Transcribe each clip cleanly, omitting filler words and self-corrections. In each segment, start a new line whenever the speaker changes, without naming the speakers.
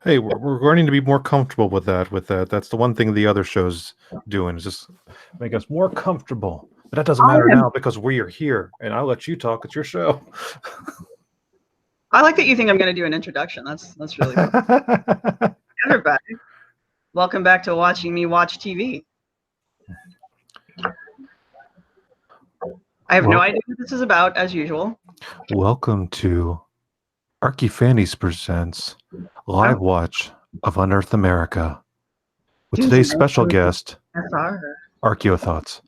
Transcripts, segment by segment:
Hey, we're learning to be more comfortable with that. That's the one thing the other shows doing is just make us more comfortable. But that doesn't matter now because we are here, and I'll let you talk. It's your show.
I like that you think I'm going to do an introduction. That's really cool. Everybody, welcome back to watching me watch TV. I have no idea what this is about, as usual.
Welcome to ArchyFantasies presents Live Watch of Unearthed America with today's special guest, Archeo Thoughts.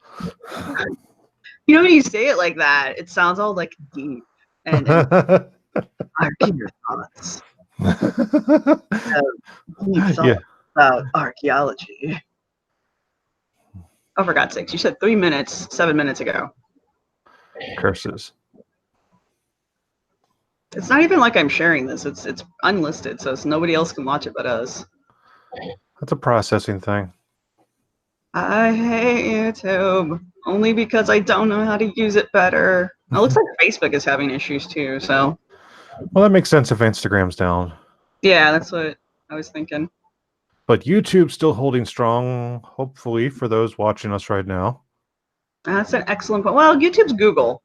You know, when you say it like that, it sounds all like deep and Archeo Thoughts. Deep thoughts about archaeology. Oh, for God's sakes, you said 3 minutes, 7 minutes ago.
Curses.
It's not even like I'm sharing this. It's unlisted, so nobody else can watch it but us.
That's a processing thing.
I hate YouTube only because I don't know how to use it better. It looks like Facebook is having issues too, so.
Well, that makes sense if Instagram's down.
Yeah, that's what I was thinking.
But YouTube's still holding strong, hopefully, for those watching us right now.
That's an excellent point. Well, YouTube's Google.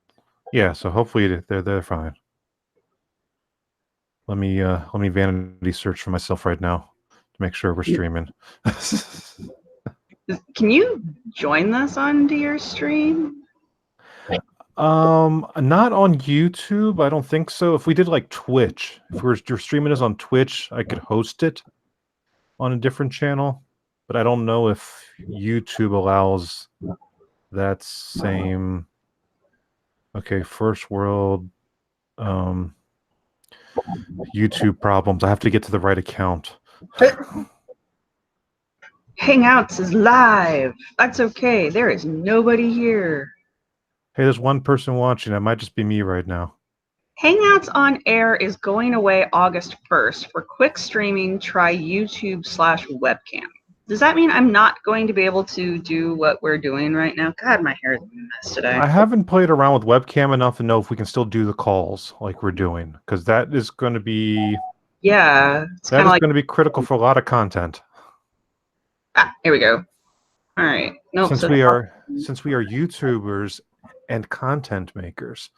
Yeah, so hopefully they're fine. Let me vanity search for myself right now to make sure we're streaming.
Can you join this onto your stream?
Not on YouTube. I don't think so. If we did like Twitch, if we're streaming this on Twitch, I could host it on a different channel. But I don't know if YouTube allows that same. Okay, first world. YouTube problems. I have to get to the right account.
Hangouts is live. That's okay. There is nobody here.
Hey, there's one person watching. That might just be me right now.
Hangouts on Air is going away August 1st. For quick streaming, try YouTube/webcam. Does that mean I'm not going to be able to do what we're doing right now? God, my hair is a mess today.
I haven't played around with webcam enough to know if we can still do the calls like we're doing, because that is going to be
that is
going to be critical for a lot of content.
Here we go. All right.
Nope, since we are YouTubers and content makers.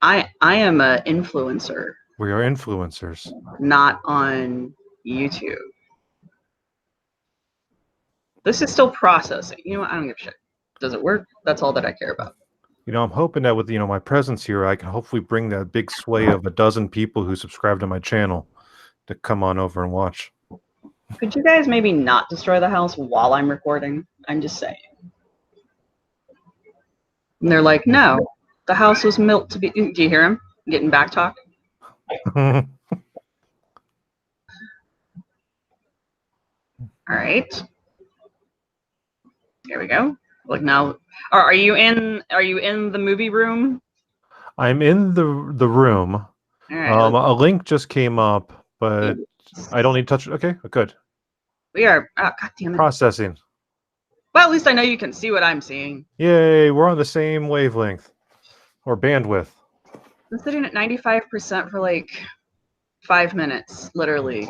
I am an influencer.
We are influencers.
Not on YouTube. This is still processing. You know what? I don't give a shit. Does it work? That's all that I care about.
You know, I'm hoping that with my presence here, I can hopefully bring that big sway of a dozen people who subscribe to my channel to come on over and watch.
Could you guys maybe not destroy the house while I'm recording? I'm just saying. And they're like, no, the house was built to be. Do you hear him getting back talk? All right. Here we go. Like now, are you in the movie room?
I'm in the room. All right, a link just came up, but I don't need to touch it. Okay, good.
We are. Oh, God damn it.
Processing.
Well, at least I know you can see what I'm seeing.
Yay, we're on the same wavelength or bandwidth.
I'm sitting at 95% for like 5 minutes, literally.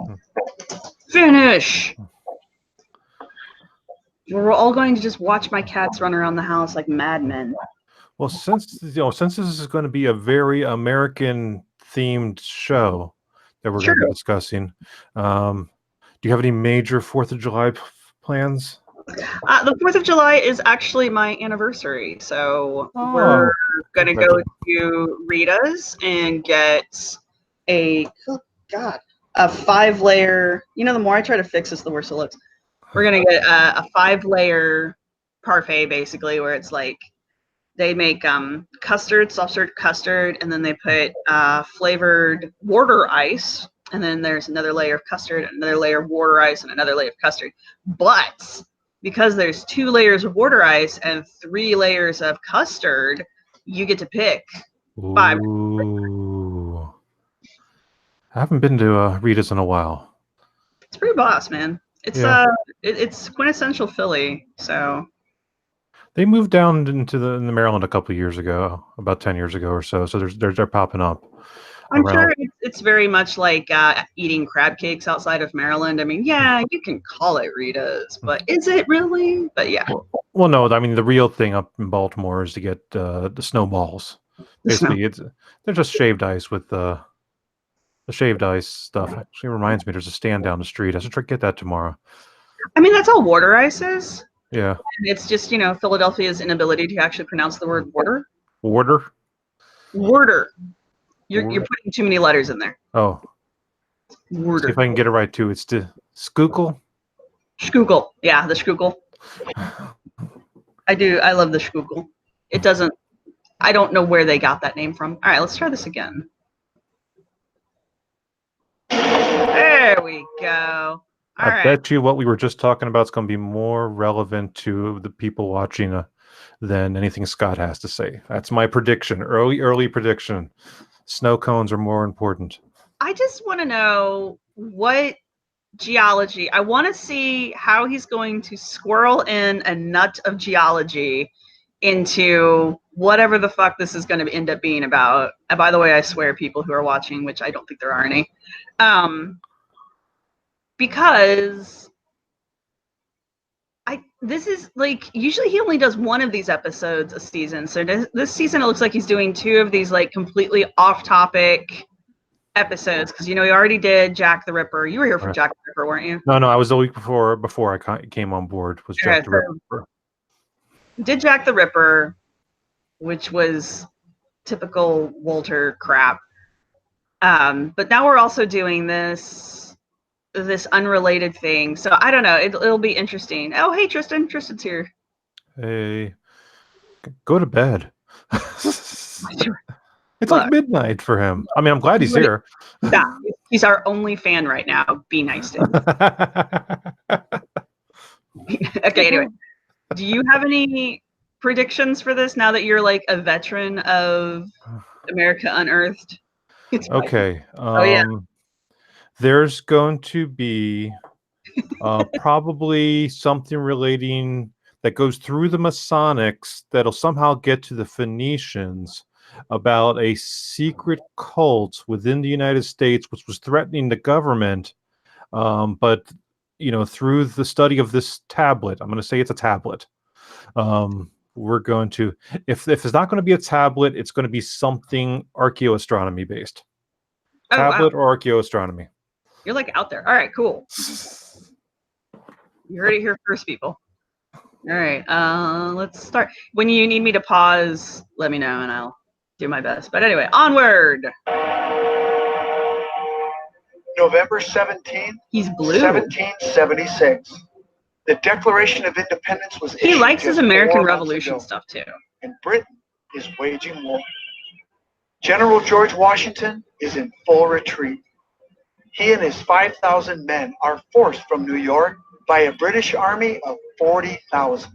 Finish. We're all going to just watch my cats run around the house like madmen.
Well, since this is going to be a very American themed show that we're going to be discussing, do you have any major 4th of July plans?
The 4th of July is actually my anniversary, so we're going to go to Rita's and get a 5-layer. You know, the more I try to fix this, the worse it looks. We're going to get a 5-layer parfait, basically, where it's like they make custard, soft serve custard, and then they put flavored water ice, and then there's another layer of custard, another layer of water ice, and another layer of custard. But because there's 2 layers of water ice and 3 layers of custard, you get to pick 5.
Ooh. I haven't been to Rita's in a while.
It's pretty boss, man. It's it's quintessential Philly, so.
They moved down into the Maryland a couple of years ago, about 10 years ago or so. So they're popping up.
I'm
around.
sure it's very much like eating crab cakes outside of Maryland. I mean, yeah, you can call it Rita's, but is it really? But yeah.
Well, no, I mean the real thing up in Baltimore is to get the snowballs. Basically, they're just shaved ice with the shaved ice stuff. Actually, reminds me, there's a stand down the street. I should try to get that tomorrow.
I mean, that's all water ice is.
Yeah.
And it's just, Philadelphia's inability to actually pronounce the word water.
Water?
Water. You're putting too many letters in there.
Oh.
Water.
See if I can get it right, too. It's the Schuylkill?
Schuylkill. Yeah, the Schuylkill. I love the Schuylkill. I don't know where they got that name from. All right, let's try this again. There we go.
I bet you what we were just talking about is going to be more relevant to the people watching than anything Scott has to say. That's my prediction. Early prediction. Snow cones are more important.
I just want to know what geology. I want to see how he's going to squirrel in a nut of geology into whatever the fuck this is going to end up being about. And by the way, I swear people who are watching, which I don't think there are any, because this is like, usually he only does one of these episodes a season. So this season, it looks like he's doing two of these like completely off topic episodes. Cause he already did Jack the Ripper. You were here for Jack the Ripper, weren't you?
No, I was the week before I came on board was Jack the Ripper.
Did Jack the Ripper, which was typical Wolter crap. But now we're also doing this unrelated thing. So I don't know. It'll be interesting. Oh, hey, Tristan. Tristan's here.
Hey, go to bed. It's like midnight for him. I mean, I'm glad he's here.
Yeah, he's our only fan right now. Be nice to him. Okay, anyway. Do you have any predictions for this now that you're like a veteran of America Unearthed?
Okay.
Yeah.
There's going to be probably something relating that goes through the Masonics that'll somehow get to the Phoenicians about a secret cult within the United States which was threatening the government, but through the study of this tablet, I'm going to say it's a tablet. We're going to, if it's not going to be a tablet, it's going to be something archaeoastronomy based. Tablet or archaeoastronomy.
You're like out there. All right, cool. You heard it here first, people. All right, let's start. When you need me to pause, let me know and I'll do my best. But anyway, onward.
November 17th,
he's blue.
1776. The Declaration of Independence was issued.
He likes his American Revolution stuff too.
And Britain is waging war. General George Washington is in full retreat. He and his 5,000 men are forced from New York by a British army of 40,000.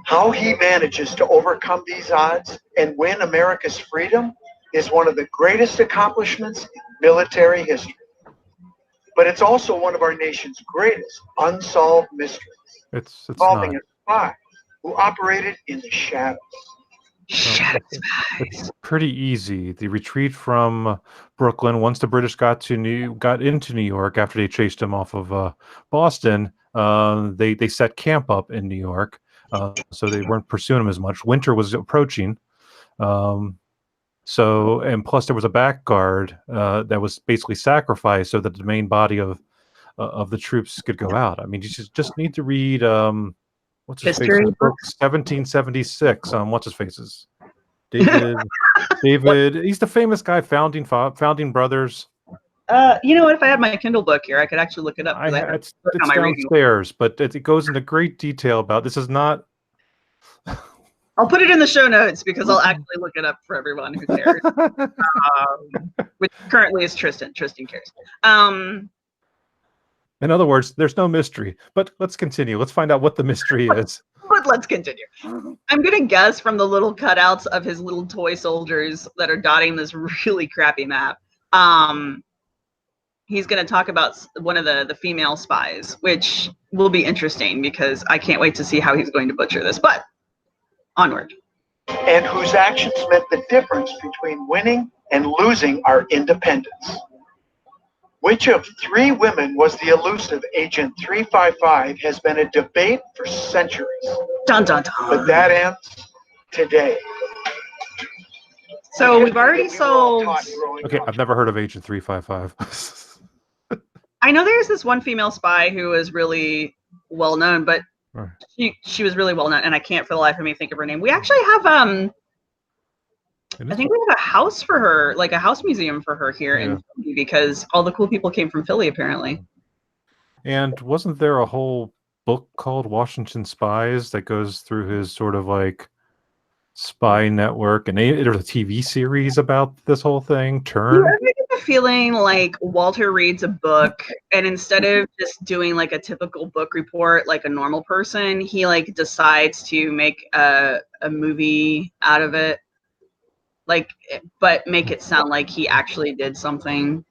How he manages to overcome these odds and win America's freedom is one of the greatest accomplishments in military history. But it's also one of our nation's greatest unsolved mysteries, involving a spy who operated in the shadows.
It's pretty easy. The retreat from Brooklyn, once the British got into New York after they chased them off of Boston, they set camp up in New York, so they weren't pursuing them as much. Winter was approaching, so, and plus there was a back guard that was basically sacrificed so that the main body of the troops could go out. I mean, you just need to read what's his face? 1776. What's his faces? David. He's the famous guy, founding brothers.
You know what? If I had my Kindle book here, I could actually look it up.
It's downstairs, but it goes into great detail about this. Is not.
I'll put it in the show notes because I'll actually look it up for everyone who cares. Which currently is Tristan. Tristan cares.
In other words, there's no mystery. But let's continue. Let's find out what the mystery is.
But let's continue. I'm going to guess from the little cutouts of his little toy soldiers that are dotting this really crappy map. He's going to talk about one of the female spies, which will be interesting because I can't wait to see how he's going to butcher this. But onward.
And whose actions meant the difference between winning and losing our independence. Which of 3 women was the elusive Agent 355 has been a debate for centuries.
Dun dun dun.
But that ends today.
So we've already solved.
Okay, I've never heard of Agent 355.
I know there's this one female spy who is really well known, but
Right.
she was really well known, and I can't for the life of me think of her name. We actually have I think we have a house for her, like a house museum for her here in Philly, because all the cool people came from Philly, apparently.
And wasn't there a whole book called Washington Spies that goes through his sort of like spy network, and there's a TV series about this whole thing? Turn.
I get the feeling like Wolter reads a book, and instead of just doing like a typical book report like a normal person, he like decides to make a movie out of it. Like, but make it sound like he actually did something.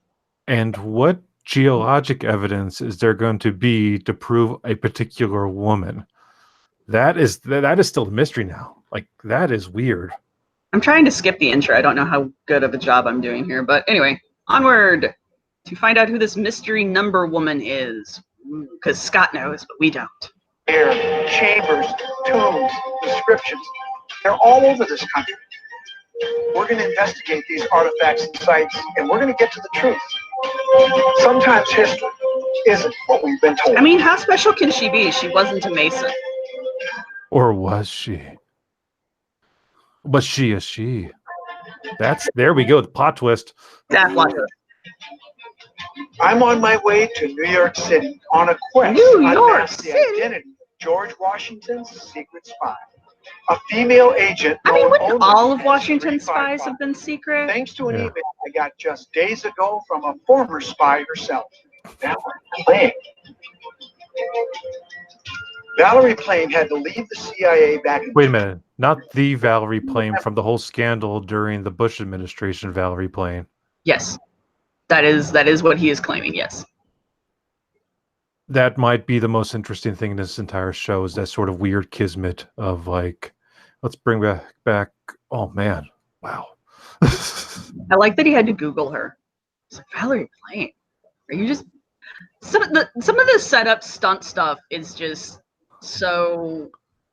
And what geologic evidence is there going to be to prove a particular woman? That is still the mystery now. Like, that is weird.
I'm trying to skip the intro. I don't know how good of a job I'm doing here, but anyway, onward to find out who this mystery number woman is. Because Scott knows, but we don't.
Air, chambers, tombs, descriptions. They're all over this country. We're going to investigate these artifacts and sites, and we're going to get to the truth. Sometimes history isn't what we've been told.
I mean, how special can she be? She wasn't a Mason.
Or was she? Was she a she? There we go, the plot twist.
That plot twist.
I'm on my way to New York City on a quest
New
to
York
unmask the
City?
identity of George Washington's secret spy. A female agent.
I mean,
known
wouldn't
only
all of
as
Washington's
355.
spies have been secret?
Thanks to an
Yeah.
email I got just days ago from a former spy herself, Valerie Plame. Valerie Plame had to leave the CIA back in
Wait a minute, not the Valerie Plame from the whole scandal during the Bush administration. Valerie Plame.
Yes. That is what he is claiming, yes.
That might be the most interesting thing in this entire show, is that sort of weird kismet of like, let's bring back. Oh man, wow.
I like that he had to Google her. It's like, Valerie Plame, are you just some of the setup stunt stuff is just so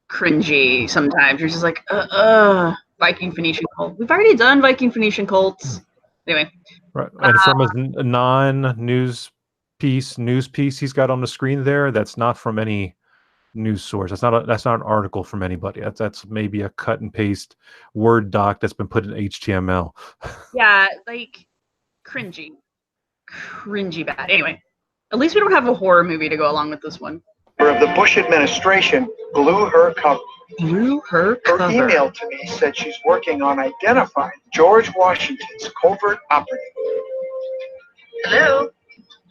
cringy sometimes. You're just like, Viking Phoenician cult. We've already done Viking Phoenician cults. Anyway.
Right. And from a non-news piece he's got on the screen there, that's not from any news source. That's not an article from anybody. That's maybe a cut and paste Word doc that's been put in HTML.
Yeah, like cringy bad. Anyway, at least we don't have a horror movie to go along with this one.
of the Bush administration blew her cover. Her
cover.
email to me said she's working on identifying George Washington's covert operative.
Hello?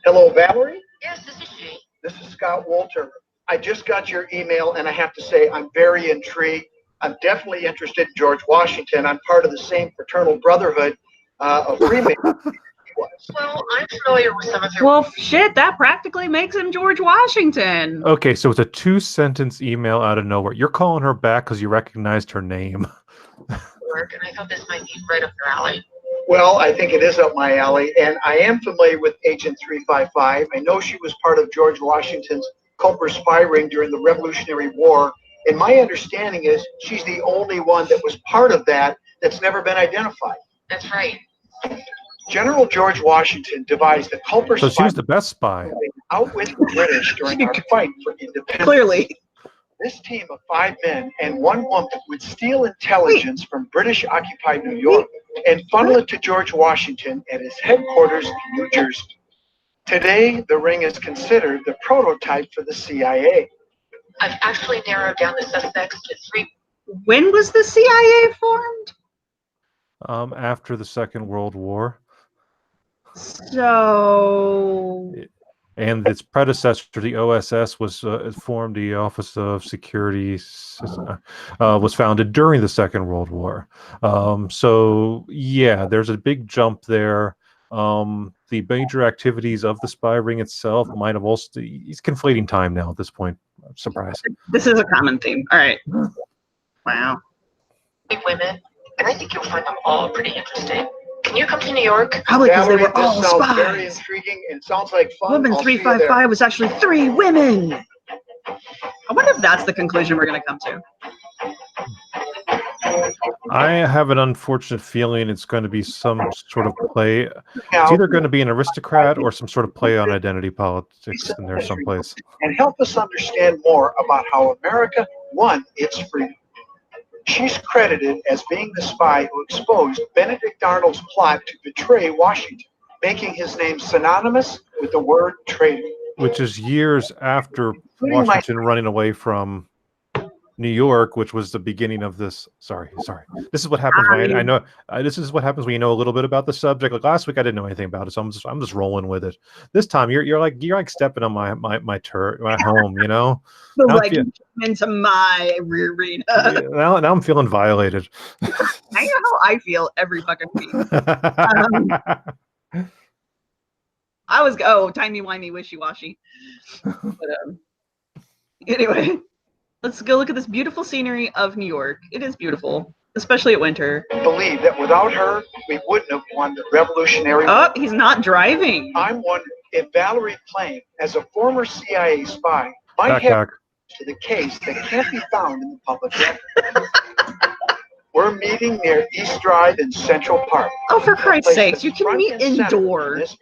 Hello, Valerie?
Yes, this is she.
This is Scott Wolter. I just got your email, and I have to say I'm very intrigued. I'm definitely interested in George Washington. I'm part of the same fraternal brotherhood of Freemasons.
Well, I'm familiar with some of your...
Well, shit, that practically makes him George Washington.
Okay, so it's a 2-sentence email out of nowhere. You're calling her back because you recognized her name.
work, and I thought this might be right up your alley.
Well, I think it is up my alley, and I am familiar with Agent 355. I know she was part of George Washington's covert spy ring during the Revolutionary War, and my understanding is she's the only one that was part of that that's never been identified.
That's right.
General George Washington devised the covert
So she
spy
was the best spy.
to outwit the British during our fight for independence.
Clearly.
This team of 5 men and 1 woman would steal intelligence from British-occupied New York and funnel it to George Washington at his headquarters in New Jersey. Today, the ring is considered the prototype for the CIA.
I've actually narrowed down the suspects to 3.
When was the CIA formed?
After the Second World War.
So...
And its predecessor, the OSS, was formed. The Office of Security was founded during the Second World War. So yeah, there's a big jump there. The major activities of the spy ring itself might have also. He's conflating time now at this point. I'm surprised.
This is a common theme. All right. Wow.
3 women, and I think you'll find them all pretty interesting. Can you come to New York?
Probably because they
Valerie,
were all
this sounds very
spies.
intriguing and sounds like fun.
Woman
I'll see you
355 was actually 3 women. I wonder if that's the conclusion we're going to come to.
I have an unfortunate feeling it's going to be some sort of play.
there.
It's either going to be an aristocrat or some sort of play on identity politics in there someplace.
And help us understand more about how America won its freedom. She's credited as being the spy who exposed Benedict Arnold's plot to betray Washington, making his name synonymous with the word traitor.
Which is years after
Including
Washington running away from New York, which was the beginning of this. Sorry. This is what happens when I know. This is what happens when you know a little bit about the subject. Like last week, I didn't know anything about it, so I'm just rolling with it. This time, you're like stepping on my home, you know.
The
Now I'm
leggings into my arena.
Yeah, now I'm feeling violated.
I know how I feel every fucking week. I was timey-wimey, wishy-washy. But anyway, let's go look at this beautiful scenery of New York. It is beautiful, especially at winter.
Believe that without her, we wouldn't have won the Revolutionary War.
Oh, he's not driving.
I'm wondering if Valerie Plame, as a former CIA spy, might have to the case that can't be found in the public record. We're meeting near East Drive in Central Park.
Oh, for Christ's sakes, you can meet indoors.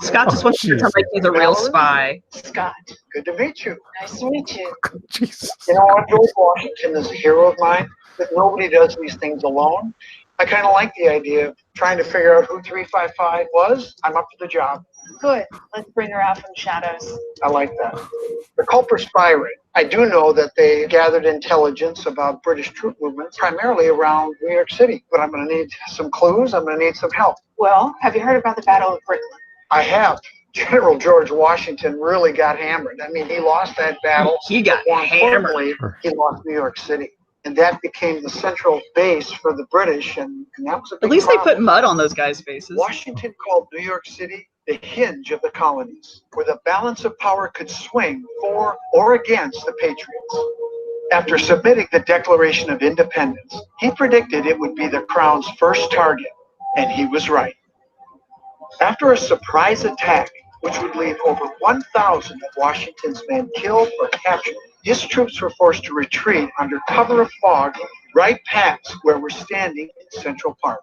Scott just wants to pretend like he's a real spy.
Scott.
Good to meet you.
Nice to meet you.
Jesus.
You know, George Washington is a hero of mine, but nobody does these things alone. I kind of like the idea of trying to figure out who 355 was. I'm up for the job.
Good. Let's bring her out from the shadows.
I like that. The Culper spy ring. I do know that they gathered intelligence about British troop movements, primarily around New York City. But I'm going to need some clues. I'm going to need some help.
Well, have you heard about the Battle of Britain?
I have. General George Washington really got hammered. I mean, he lost that battle.
He got hammered.
He lost New York City. And that became the central base for the British. And that was a big
At least
problem.
they put mud on those guys' faces.
Washington called New York City the hinge of the colonies, where the balance of power could swing for or against the Patriots. After submitting the Declaration of Independence, he predicted it would be the Crown's first target, and he was right. After a surprise attack, which would leave over 1,000 of Washington's men killed or captured, his troops were forced to retreat under cover of fog right past where we're standing in Central Park.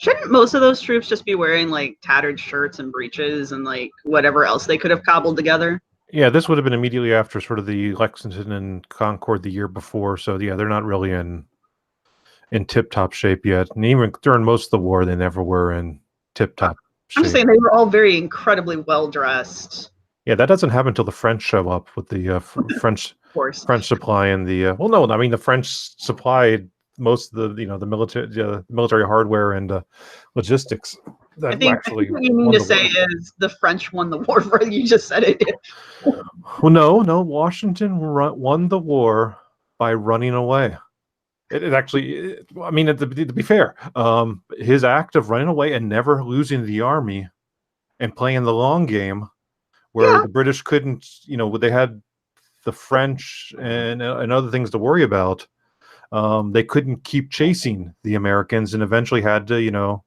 Shouldn't most of those troops just be wearing like tattered shirts and breeches and like whatever else they could have cobbled together?
Yeah, this would have been immediately after sort of the Lexington and Concord the year before. So yeah, they're not really in tip-top shape yet. And even during most of the war, they never were in tip-top shape.
I'm just saying they were all very incredibly well dressed.
Yeah, that doesn't happen until the French show up with the French supplying the. Well, no, I mean the French supplied most of the the military hardware and logistics. That
I think what you mean to say is the French won the war. For you just said it.
Well, no, Washington won the war by running away. It actually, I mean, to be fair, his act of running away and never losing the army and playing the long game, where the British couldn't, they had the French and other things to worry about. They couldn't keep chasing the Americans and eventually had to,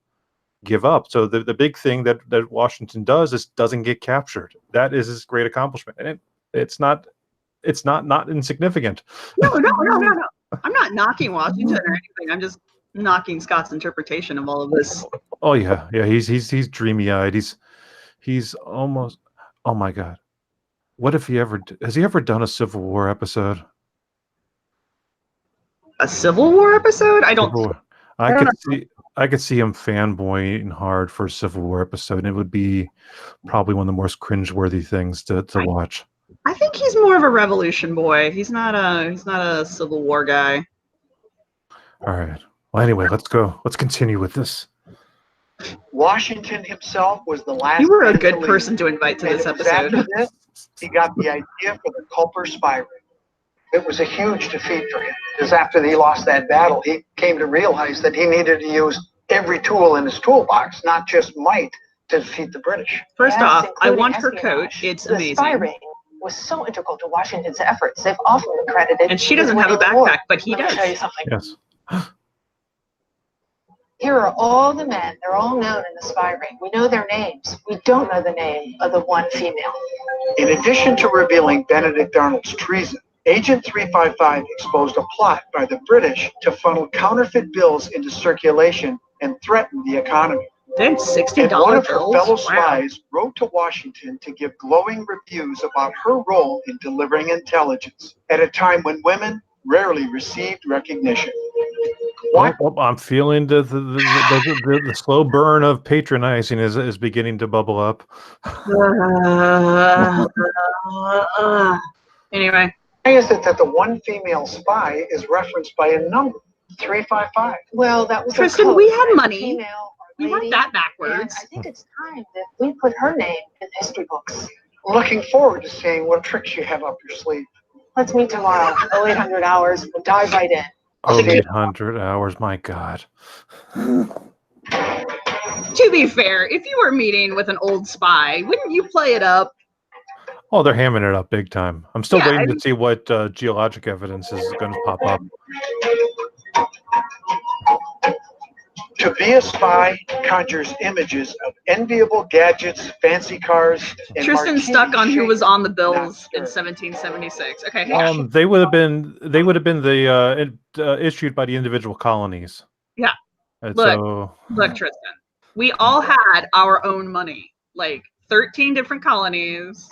give up. So the big thing that Washington does is doesn't get captured. That is his great accomplishment, and it's not insignificant.
No. I'm not knocking Washington or anything. I'm just knocking Scott's interpretation of all of this.
Oh yeah. He's dreamy-eyed. He's almost. Oh my God. What if has he ever done a Civil War episode?
A Civil War episode? I
could see him fanboying hard for a Civil War episode, and it would be probably one of the most cringeworthy things to watch.
I think he's more of a Revolution boy. He's not a Civil War guy.
All right. Well, anyway, let's go. Let's continue with this.
Washington himself was the last.
You were a good person to invite to this episode.
After this, he got the idea for the Culper spy ring. It was a huge defeat for him, because after he lost that battle, he came to realize that he needed to use every tool in his toolbox, not just might, to defeat the British.
First off, I want her coat. It's
the
amazing.
Spy ring was so integral to Washington's efforts. They've often been credited.
And she doesn't have a backpack, but he does.
Let me tell you something.
Yes.
Here are all the men. They're all known in the spy ring. We know their names. We don't know the name of the one female.
In addition to revealing Benedict Arnold's treason, Agent 355 exposed a plot by the British to funnel counterfeit bills into circulation and threaten the economy.
Then $60
And one of her
bills?
fellow
Wow.
spies wrote to Washington to give glowing reviews about her role in delivering intelligence at a time when women rarely received recognition.
I'm feeling the slow burn of patronizing is beginning to bubble up.
Anyway.
Why is it that the one female spy is referenced by a number, 355?
Well, that was
Tristan,
a code,
we had
right?
money.
Female or
We weren't
lady.
that
And
backwards.
I think it's time that we put her name in history books.
Looking forward to seeing what tricks you have up your sleeve.
Let's meet tomorrow. 0800 hours. We'll dive right in.
Oh, 800 hours, my God.
To be fair, if you were meeting with an old spy, wouldn't you play it up?
Oh, they're hamming it up big time. I'm still
Yeah,
waiting to see what geologic evidence is going to pop up.
To be a spy conjures images of enviable gadgets, fancy cars, and
Tristan's stuck on who was on the bills in
Not sure.
1776. Okay,
They would have been the issued by the individual colonies.
Yeah.
And
Look.
so
look, Tristan, we all had our own money, like 13 different colonies.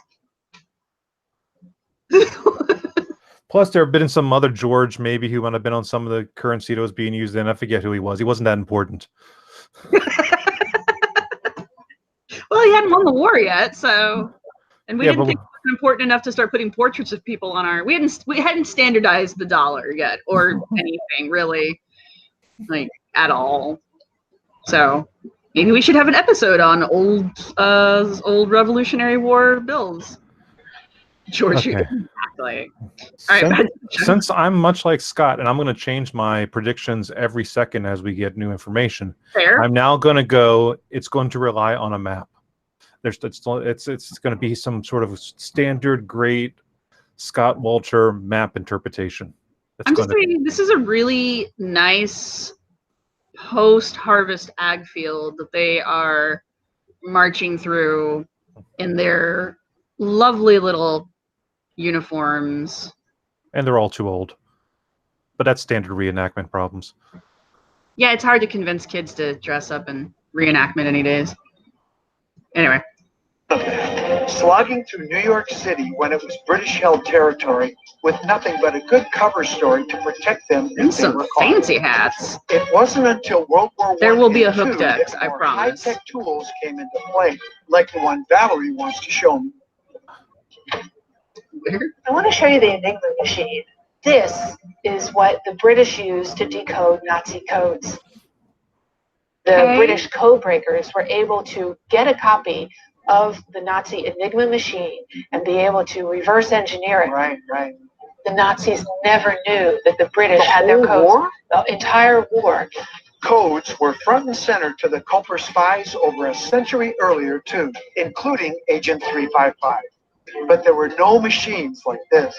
plus there have been some other George maybe who might have been on some of the currency that was being used then. I forget who he was. He wasn't that important.
Well, he hadn't won the war yet, so, and we
Yeah,
didn't
but-
think it was important enough to start putting portraits of people on our. We hadn't standardized the dollar yet, or anything really, like at all. So maybe we should have an episode on old Revolutionary War bills. George,
Okay.
exactly. All right,
Since I'm much like Scott, and I'm going to change my predictions every second as we get new information,
fair.
I'm now going to go. It's going to rely on a map. It's going to be some sort of standard, great Scott Wolter map interpretation.
I'm just saying, this is a really nice post-harvest ag field that they are marching through in their lovely little uniforms.
And they're all too old. But that's standard reenactment problems.
Yeah, it's hard to convince kids to dress up in reenactment any days. Anyway.
Slogging through New York City when it was British-held territory with nothing but a good cover story to protect them
And
if they
some
were caught.
fancy hats.
It wasn't until World War I
There will be a
and
hook
II
deck,
that
I
more
promise.
high-tech tools came into play, like the one Valerie wants to show me.
Where?
I want to show you the Enigma machine. This is what the British used to decode Nazi codes. The
Okay.
British code breakers were able to get a copy of the Nazi Enigma machine and be able to reverse engineer it.
Right.
The Nazis never knew that the British
The
had their
whole
codes.
war?
The entire war.
Codes were front and center to the Cooper spies over a century earlier, too, including Agent 355. But there were no machines like this.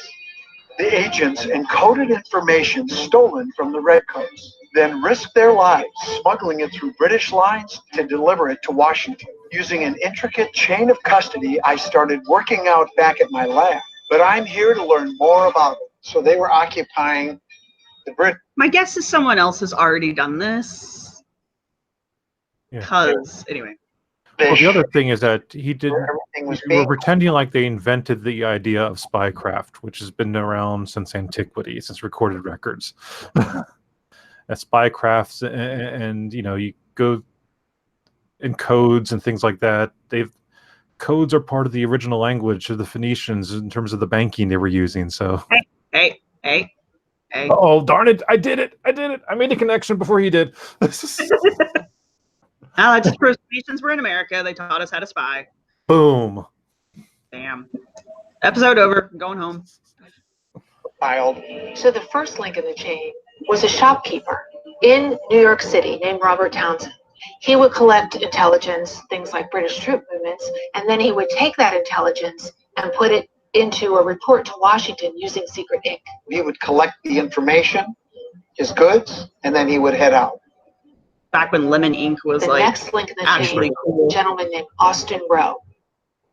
The agents encoded information stolen from the redcoats, then risked their lives smuggling it through British lines to deliver it to Washington. Using an intricate chain of custody I started working out back at my lab. But I'm here to learn more about it. So they were occupying the Brit.
My guess is someone else has already done this.
Yeah.
Because, anyway.
Well, the other thing is that he did.
Where everything was
We were
being
pretending like they invented the idea of spycraft, which has been around since antiquity, since recorded records. Spycrafts, and you go in codes and things like that. Codes are part of the original language of the Phoenicians in terms of the banking they were using. So,
Hey.
oh darn it! I did it! I made a connection before he did.
That just proves Phoenicians were in America. They taught us how to spy.
Boom.
Damn. Episode over. I'm going home.
filed.
So the first link in the chain was a shopkeeper in New York City named Robert Townsend. He would collect intelligence, things like British troop movements, and then he would take that intelligence and put it into a report to Washington using secret ink.
We would collect the information, his goods, and then he would head out.
Back when lemon ink was
The
like
next link in the
actually
chain,
cool.
a gentleman named Austin Rowe.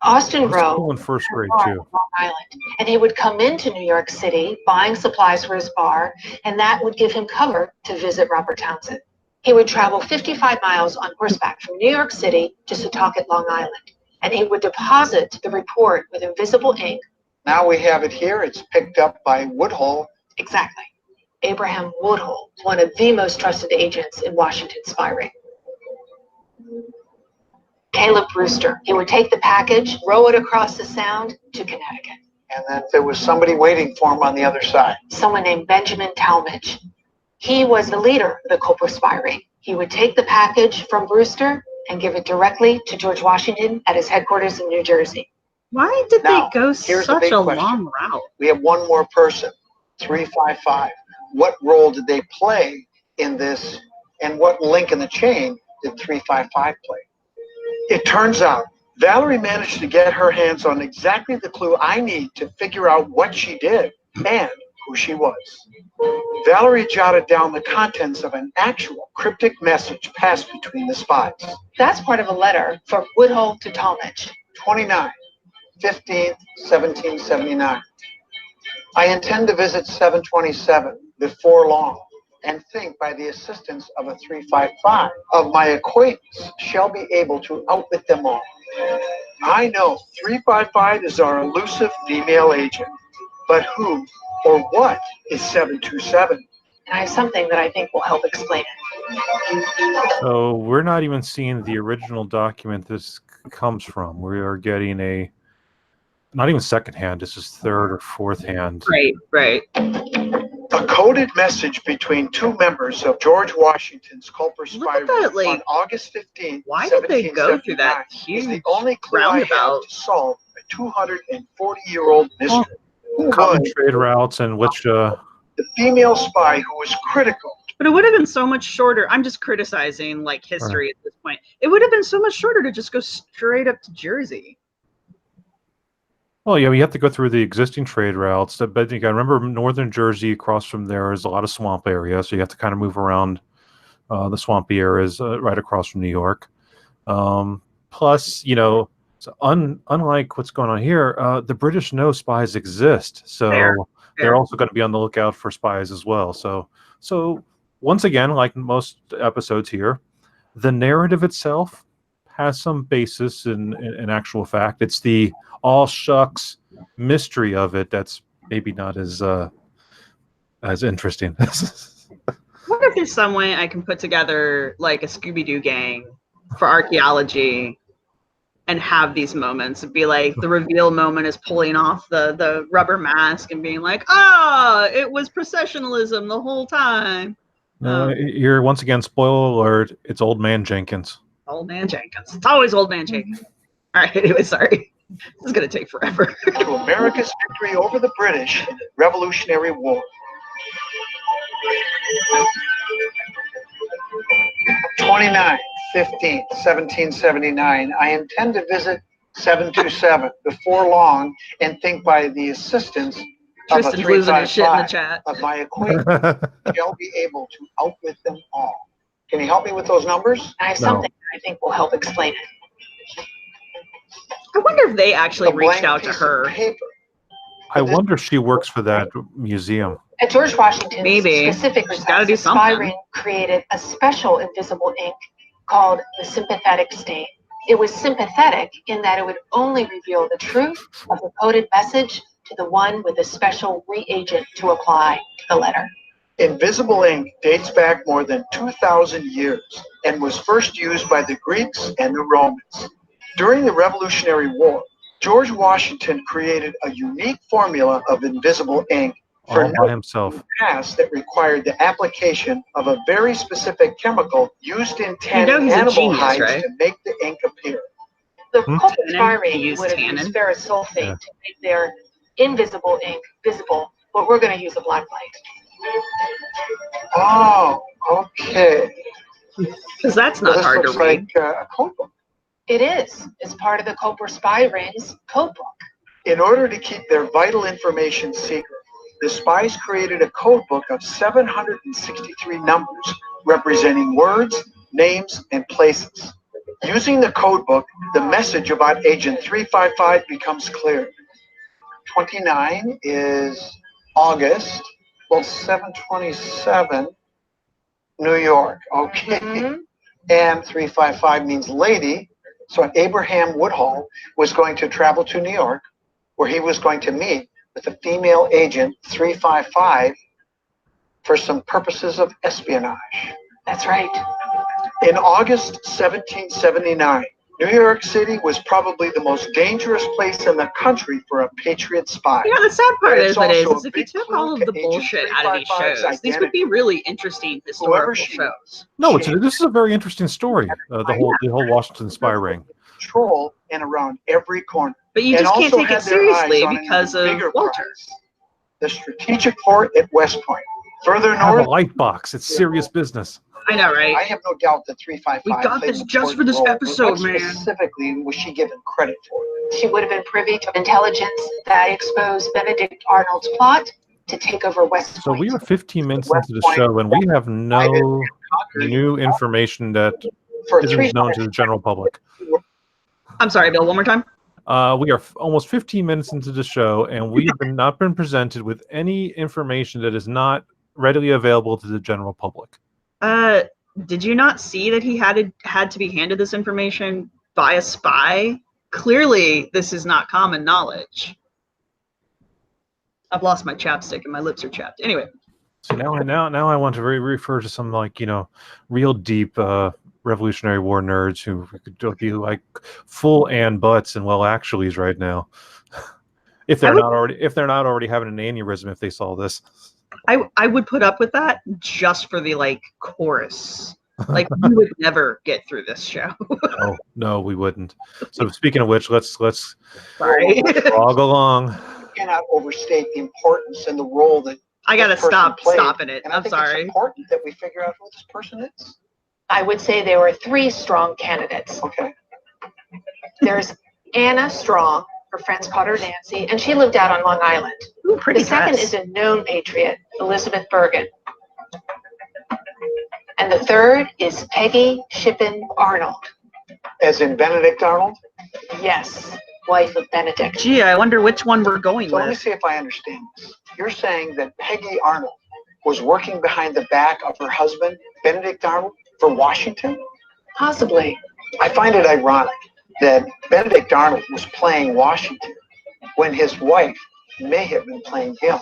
Austin
That's
Rowe
cool in first grade
bar
too.
on Long Island, and he would come into New York City buying supplies for his bar, and that would give him cover to visit Robert Townsend. He would travel 55 miles on horseback from New York City to Setauket, Long Island, and he would deposit the report with invisible ink.
Now we have it here. It's picked up by Woodhull.
Exactly. Abraham Woodhull, one of the most trusted agents in Washington's spy ring. Caleb Brewster. He would take the package, row it across the Sound to Connecticut.
And then there was somebody waiting for him on the other side.
Someone named Benjamin Talmadge. He was the leader of the Cobra spy ring. He would take the package from Brewster and give it directly to George Washington at his headquarters in New Jersey.
Why did
Now,
they go
here's the
such
big
a
question.
long route?
We have one more person, 355. What role did they play in this, and what link in the chain did 355 play? It turns out Valerie managed to get her hands on exactly the clue I need to figure out what she did and who she was. Valerie jotted down the contents of an actual cryptic message passed between the spies.
That's part of a letter from Woodhull to Talmadge.
29, 15th, 1779. I intend to visit 727 before long, and think by the assistance of a 355 of my acquaintance shall be able to outwit them all. I know 355 is our elusive female agent, but who or what is 727?
And I have something that I think will help explain it.
So we're not even seeing the original document this comes from. We are getting a not even secondhand. This is third or fourth hand.
Right.
A coded message between two members of George Washington's Culper spy
Look at that,
ring
like,
on August 15,
why did they go through that
1779 is the
huge
only clue I have
roundabout?
to solve a 240-year-old mystery. Who
Common
was
trade routes and which
the female spy who was critical?
But it would have been so much shorter. I'm just criticizing like history at this point. It would have been so much shorter to just go straight up to Jersey.
well, yeah, you have to go through the existing trade routes. But you got to remember, northern Jersey across from there is a lot of swamp area, so you have to kind of move around the swampy areas right across from New York. Plus, so unlike what's going on here, the British know spies exist, so
Fair.
they're also going to be on the lookout for spies as well. So once again, like most episodes here, the narrative itself has some basis in actual fact. It's the all shucks mystery of it that's maybe not as interesting.
What if there's some way I can put together like a Scooby-Doo gang for archaeology and have these moments? It'd be like the reveal moment is pulling off the rubber mask and being like, it was processionalism the whole time.
You're once again, spoiler alert, it's Old Man Jenkins.
Old Man Jenkins. It's always Old Man Jenkins. All right, anyway, sorry. This is going to take forever.
To America's victory over the British in the Revolutionary War. 29, 15, 1779. I intend to visit 727 before long and think by the assistance of a
Tristan's losing his shit in the
355
chat.
of my acquaintance shall be able to outwit them all. Can you help me with those numbers?
I have
No.
something that I think will help explain it.
I wonder if they actually
A
reached
blank
out to
piece of
her.
paper.
I wonder if she works for that museum.
At George Washington's
Maybe.
specific
She's gotta do
request, the spy
something.
ring created a special invisible ink called the sympathetic stain. It was sympathetic in that it would only reveal the truth of the coded message to the one with a special reagent to apply to the letter.
Invisible ink dates back more than 2,000 years and was first used by the Greeks and the Romans. During the Revolutionary War, George Washington created a unique formula of invisible ink for
All by himself.
gas that required the application of a very specific chemical used in tanning
he's a
animal
genius,
hides
right?
to make the ink appear.
The
Hmm?
Culper
Tannin?
spy
They
ring
use
would have
tannin?
used ferrous sulfate
Yeah.
to make their invisible ink visible, but we're going to use a black light.
Oh, okay.
Because that's
Well,
not
this
hard to
looks
read.
like a code book.
It is. It's part of the Culper spy ring's code book.
In order to keep their vital information secret, the spies created a code book of 763 numbers representing words, names, and places. Using the code book, the message about Agent 355 becomes clear. 29 is August. Well, 727, New York. Okay. And 355 means lady. So Abraham Woodhull was going to travel to New York, where he was going to meet with the female agent 355 for some purposes of espionage.
That's right.
In August 1779, New York City was probably the most dangerous place in the country for a Patriot spy.
You know, the sad part
But
is
it's
that
also
is
a
if you
big
took
clue
all of
to
the
Agent
bullshit out of these
355's
shows, these would be really interesting historical shows.
No, this is a very interesting story. The whole Washington spy ring.
Control and around every corner.
But you
And
just can't
also
take it
had their eyes
seriously
on an
because
even
of
bigger
Wolter.
prize, the strategic fort at West Point. Further
Have a
north,
light box. It's serious business.
I know, right?
I have no doubt that 355
We got
played
this
an
just for
important
this
role, but
episode,
what
man.
specifically was she given credit for?
She would have been privy to intelligence that exposed Benedict Arnold's plot to take over West
So
Point.
we are 15 minutes into the show, and we have no new information that
For
isn't known to the general public.
I'm sorry, Bill, one more time.
We are almost 15 minutes into the show, and we have not been presented with any information that is not readily available to the general public.
Did you not see that he had to be handed this information by a spy? Clearly, this is not common knowledge. I've lost my chapstick and my lips are chapped. Anyway.
So now I want to refer to some real deep Revolutionary War nerds who could be like full and buts and well actuallys right now. if they're not already having an aneurysm if they saw this.
I would put up with that just for the chorus. We would never get through this show.
No, we wouldn't. So speaking of which, let's
Sorry.
log along.
You cannot overstate the importance and the role that
I gotta
this person
stop
played.
stopping it.
And
I'm
I think
sorry.
It's important that we figure out who this person is.
I would say there were 3 strong candidates.
Okay.
There's Anna Strong. Her friends called her Nancy, and she lived out on Long Island.
Ooh, pretty
The second
dress.
is a known patriot, Elizabeth Bergen. And the third is Peggy Shippen Arnold.
As in Benedict Arnold?
Yes, wife of Benedict.
Gee, I wonder which one we're going
So let me
with.
see if I understand this. You're saying that Peggy Arnold was working behind the back of her husband, Benedict Arnold, for Washington?
Possibly.
I find it ironic that Benedict Arnold was playing Washington when his wife may have been playing him.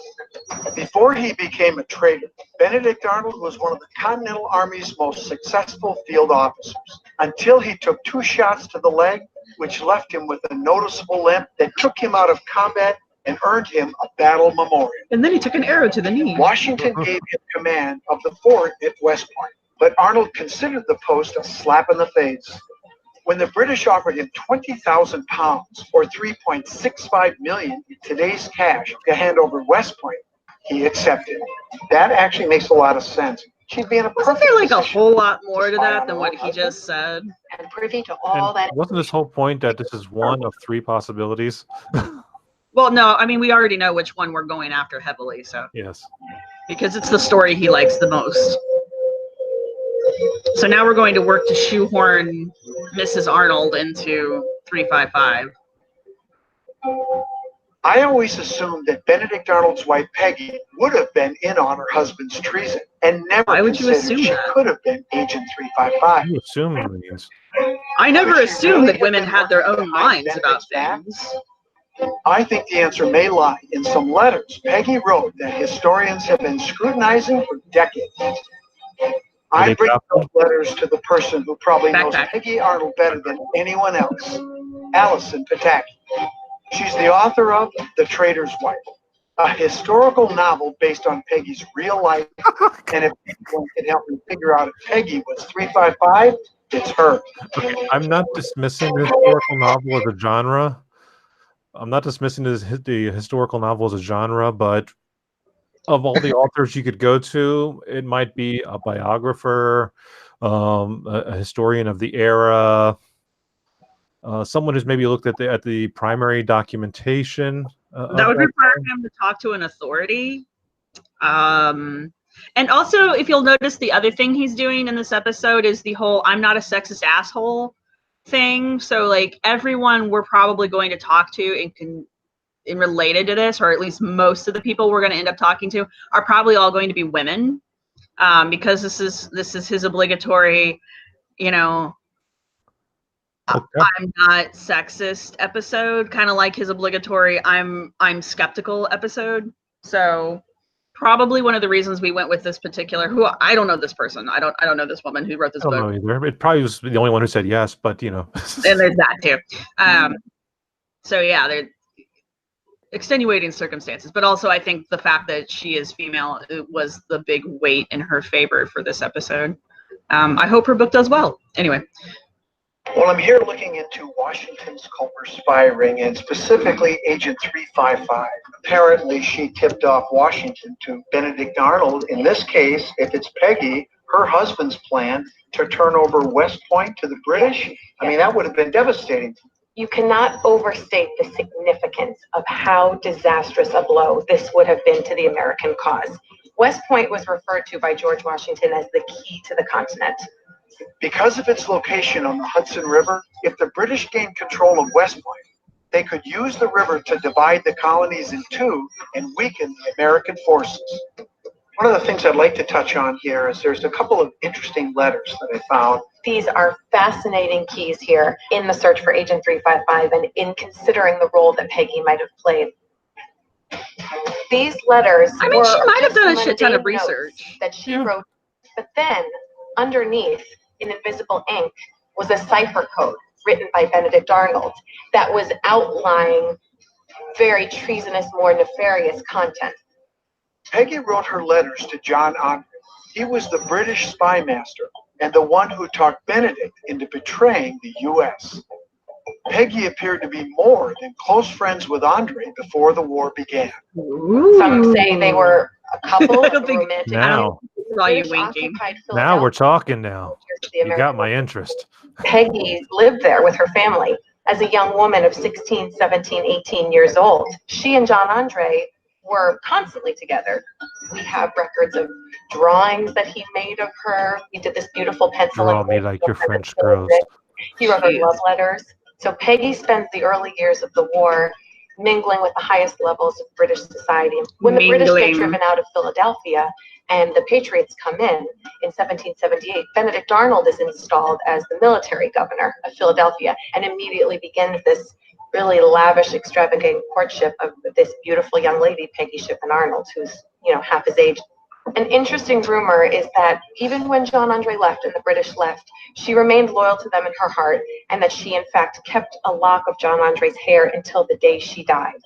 Before he became a traitor, Benedict Arnold was one of the Continental Army's most successful field officers until he took 2 shots to the leg, which left him with a noticeable limp that took him out of combat and earned him a battle memorial.
And then he took an arrow to the knee.
Washington gave him command of the fort at West Point, but Arnold considered the post a slap in the face. When the British offered him 20,000 pounds or 3.65 million in today's cash to hand over West Point, he accepted. That actually makes a lot of sense. She'd be in a
Wasn't
perfect
there a
position
whole lot more to
spy
that
on
than
her
what
own
he
husband.
just said?
And privy to all that.
Wasn't this whole point that this is one of 3 possibilities?
Well, no, I mean, we already know which one we're going after heavily, so.
Yes.
Because it's the story he likes the most. So now we're going to work to shoehorn Mrs. Arnold into 355.
I always assumed that Benedict Arnold's wife Peggy would have been in on her husband's treason and never
Why would you
considered
assume
she
that?
could have been Agent 355.
You assume it means.
I never
Could she
assumed
really
that
have
women
been
had their
working
own
behind
minds about
Benedict's back?
things.
I think the answer may lie in some letters Peggy wrote that historians have been scrutinizing for decades. I bring those letters to the person who probably knows Peggy Arnold better than anyone else, Allison Pataki. She's the author of The Traitor's Wife, a historical novel based on Peggy's real life. And if anyone can help me figure out if Peggy was 355, it's her.
Okay, I'm not dismissing the historical novel as a genre. I'm not dismissing the historical novel as a genre, but of all the authors you could go to, it might be a biographer, a historian of the era, someone who's maybe looked at the primary documentation.
That would require him to talk to an authority. And also, if you'll notice, the other thing he's doing in this episode is the whole "I'm not a sexist asshole" thing. So, like, everyone we're probably going to talk to in related to this, or at least most of the people we're going to end up talking to, are probably all going to be women, because this is his obligatory, you know,
Okay.
I'm not sexist episode, kind of like his obligatory I'm skeptical episode. So probably one of the reasons we went with this particular, who I don't know this person. I don't know this woman who wrote this
I don't
book.
know either. It probably was the only one who said yes, but you know.
And there's that too. So yeah, they're extenuating circumstances, but also I think the fact that she is female was the big weight in her favor for this episode. I hope her book does well. Anyway.
Well, I'm here looking into Washington's Culper spy ring, and specifically Agent 355. Apparently, she tipped off Washington to Benedict Arnold. In this case, if it's Peggy, her husband's plan to turn over West Point to the British. I mean, that would have been devastating.
You cannot overstate the significance of how disastrous a blow this would have been to the American cause. West Point was referred to by George Washington as the key to the continent.
Because of its location on the Hudson River, if the British gained control of West Point, they could use the river to divide the colonies in two and weaken the American forces. One of the things I'd like to touch on here is there's a couple of interesting letters that I found.
These are fascinating keys here in the search for Agent 355 and in considering the role that Peggy might have played. These letters
I mean, she might have done a shit ton of research
that she wrote, but then underneath in invisible ink was a cipher code written by Benedict Arnold that was outlining very treasonous, more nefarious content.
Peggy wrote her letters to John Andre. He was the British spy master and the one who talked Benedict into betraying the U.S. Peggy appeared to be more than close friends with Andre before the war began.
Ooh.
Some say they were a couple.
I don't think
romantic.
Now.
Saw you winking.
Now we're talking now. You got my interest.
Peggy lived there with her family as a young woman of 16, 17, 18 years old. She and John Andre were constantly together. We have records of drawings that he made of her. He did this beautiful pencil.
Draw me like your French girls.
He wrote her love letters. So Peggy spends the early years of the war mingling with the highest levels of British society. When the British get driven out of Philadelphia and the Patriots come in 1778, Benedict Arnold is installed as the military governor of Philadelphia and immediately begins this really lavish, extravagant courtship of this beautiful young lady, Peggy Shippen Arnold, who's, half his age. An interesting rumor is that even when John Andre left and the British left, she remained loyal to them in her heart, and that she, in fact, kept a lock of John Andre's hair until the day she died.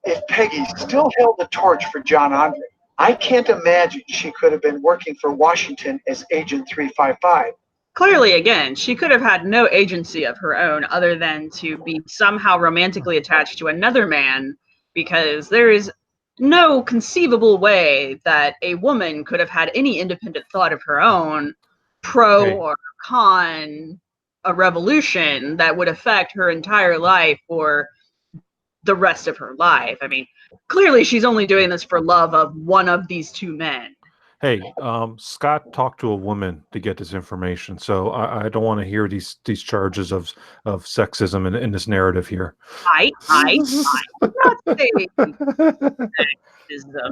If Peggy still held the torch for John Andre, I can't imagine she could have been working for Washington as Agent 355.
Clearly, again, she could have had no agency of her own other than to be somehow romantically attached to another man, because there is no conceivable way that a woman could have had any independent thought of her own, pro or con a revolution that would affect her entire life or the rest of her life. I mean, clearly she's only doing this for love of one of these two men.
Hey, Scott talked to a woman to get this information, so I don't want to hear these charges of sexism in this narrative here.
I'm not saying sexism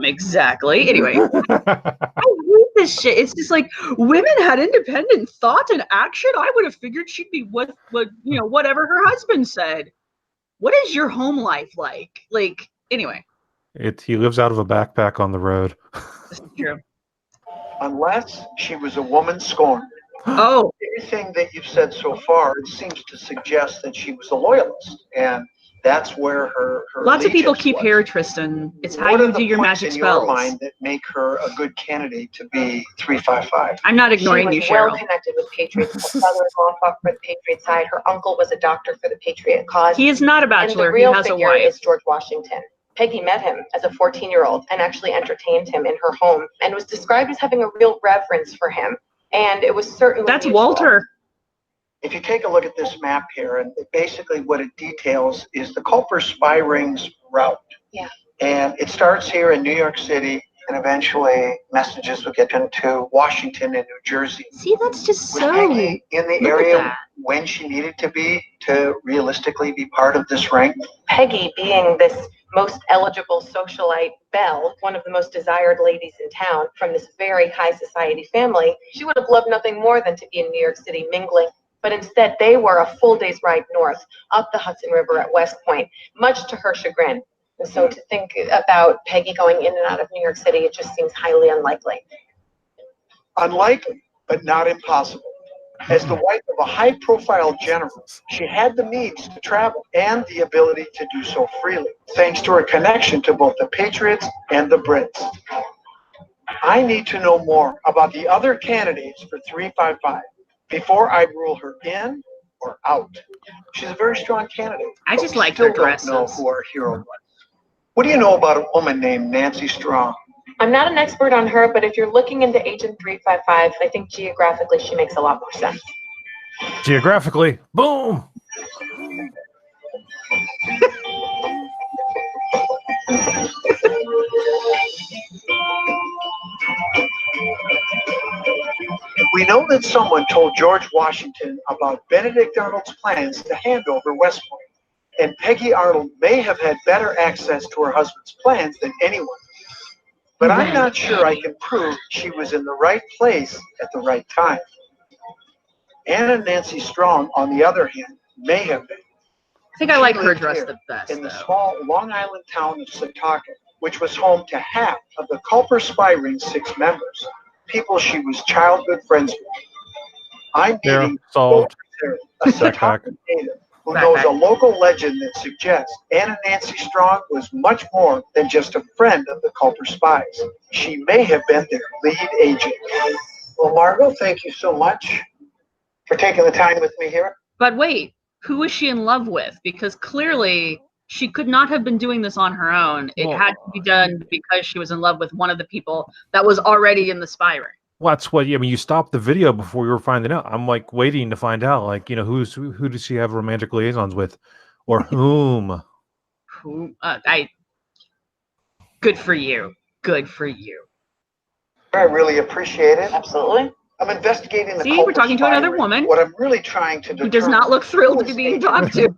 exactly. Anyway, I read this shit. It's just like, women had independent thought and action. I would have figured she'd be what whatever her husband said. What is your home life like? Like, anyway.
He lives out of a backpack on the road.
This is true.
Unless she was a woman scorned.
Oh.
Everything that you've said so far, it seems to suggest that she was a loyalist, and that's where her
lots of people keep
was.
hair, Tristan. It's how you do your magic spells.
What are the points in your mind that make her a good candidate to be 355?
I'm not ignoring you, Cheryl.
Well connected with Patriots. Her brother-in-law fought for the Patriot side. Her uncle was a doctor for the Patriot cause.
He is not a bachelor.
And the real
he has
figure
a wife.
is George Washington. Peggy met him as a 14-year-old and actually entertained him in her home and was described as having a real reverence for him. And it was certainly
That's
mutual.
Wolter.
If you take a look at this map here, and basically what it details is the Culper spy ring's route.
Yeah.
And it starts here in New York City, and eventually messages would get into Washington and New Jersey.
See, that's just
Was
so.
Peggy in the
Look at
area
that.
when she needed to be to realistically be part of this ring?
Peggy, being this most eligible socialite belle, one of the most desired ladies in town from this very high society family, she would have loved nothing more than to be in New York City mingling. But instead, they were a full day's ride north, up the Hudson River at West Point, much to her chagrin. And so to think about Peggy going in and out of New York City, it just seems highly unlikely.
Unlikely, but not impossible. As the wife of a high-profile general, she had the means to travel and the ability to do so freely, thanks to her connection to both the Patriots and the Brits. I need to know more about the other candidates for 355 before I rule her in or out. She's a very strong candidate.
I
but
just
we
like
still
their
don't know
dresses.
who our hero was. What do you know about a woman named Nancy Strong?
I'm not an expert on her, but if you're looking into Agent 355, I think geographically she makes a lot more sense.
Geographically, boom.
We know that someone told George Washington about Benedict Arnold's plans to hand over West Point, and Peggy Arnold may have had better access to her husband's plans than anyone. But I'm not sure I can prove she was in the right place at the right time. Anna Nancy Strong, on the other hand, may have been.
I think I
She
like her
lived
dress
here
the best,
in the
though.
small Long Island town of Setauket, which was home to half of the Culper Spy Ring's 6 members, people she was childhood friends with. I'm
There,
meeting
solved.
Wolter, a Setauket native who knows a local legend that suggests Anna Nancy Strong was much more than just a friend of the Culper spies. She may have been their lead agent. Well, Margot, thank you so much for taking the time with me here.
But wait, who is she in love with? Because clearly she could not have been doing this on her own. It
Well,
had to be done because she was in love with one of the people that was already in the spy ring.
Well, that's what. I mean, you stopped the video before you were finding out. I'm like waiting to find out. Like, who does she have romantic liaisons with, or whom?
Who? Good for you. Good for you.
I really appreciate it.
Absolutely.
I'm investigating the
See,
Culper
we're talking to
spy
another
ring.
woman
What I'm really trying to
who does not look thrilled to be being talked to.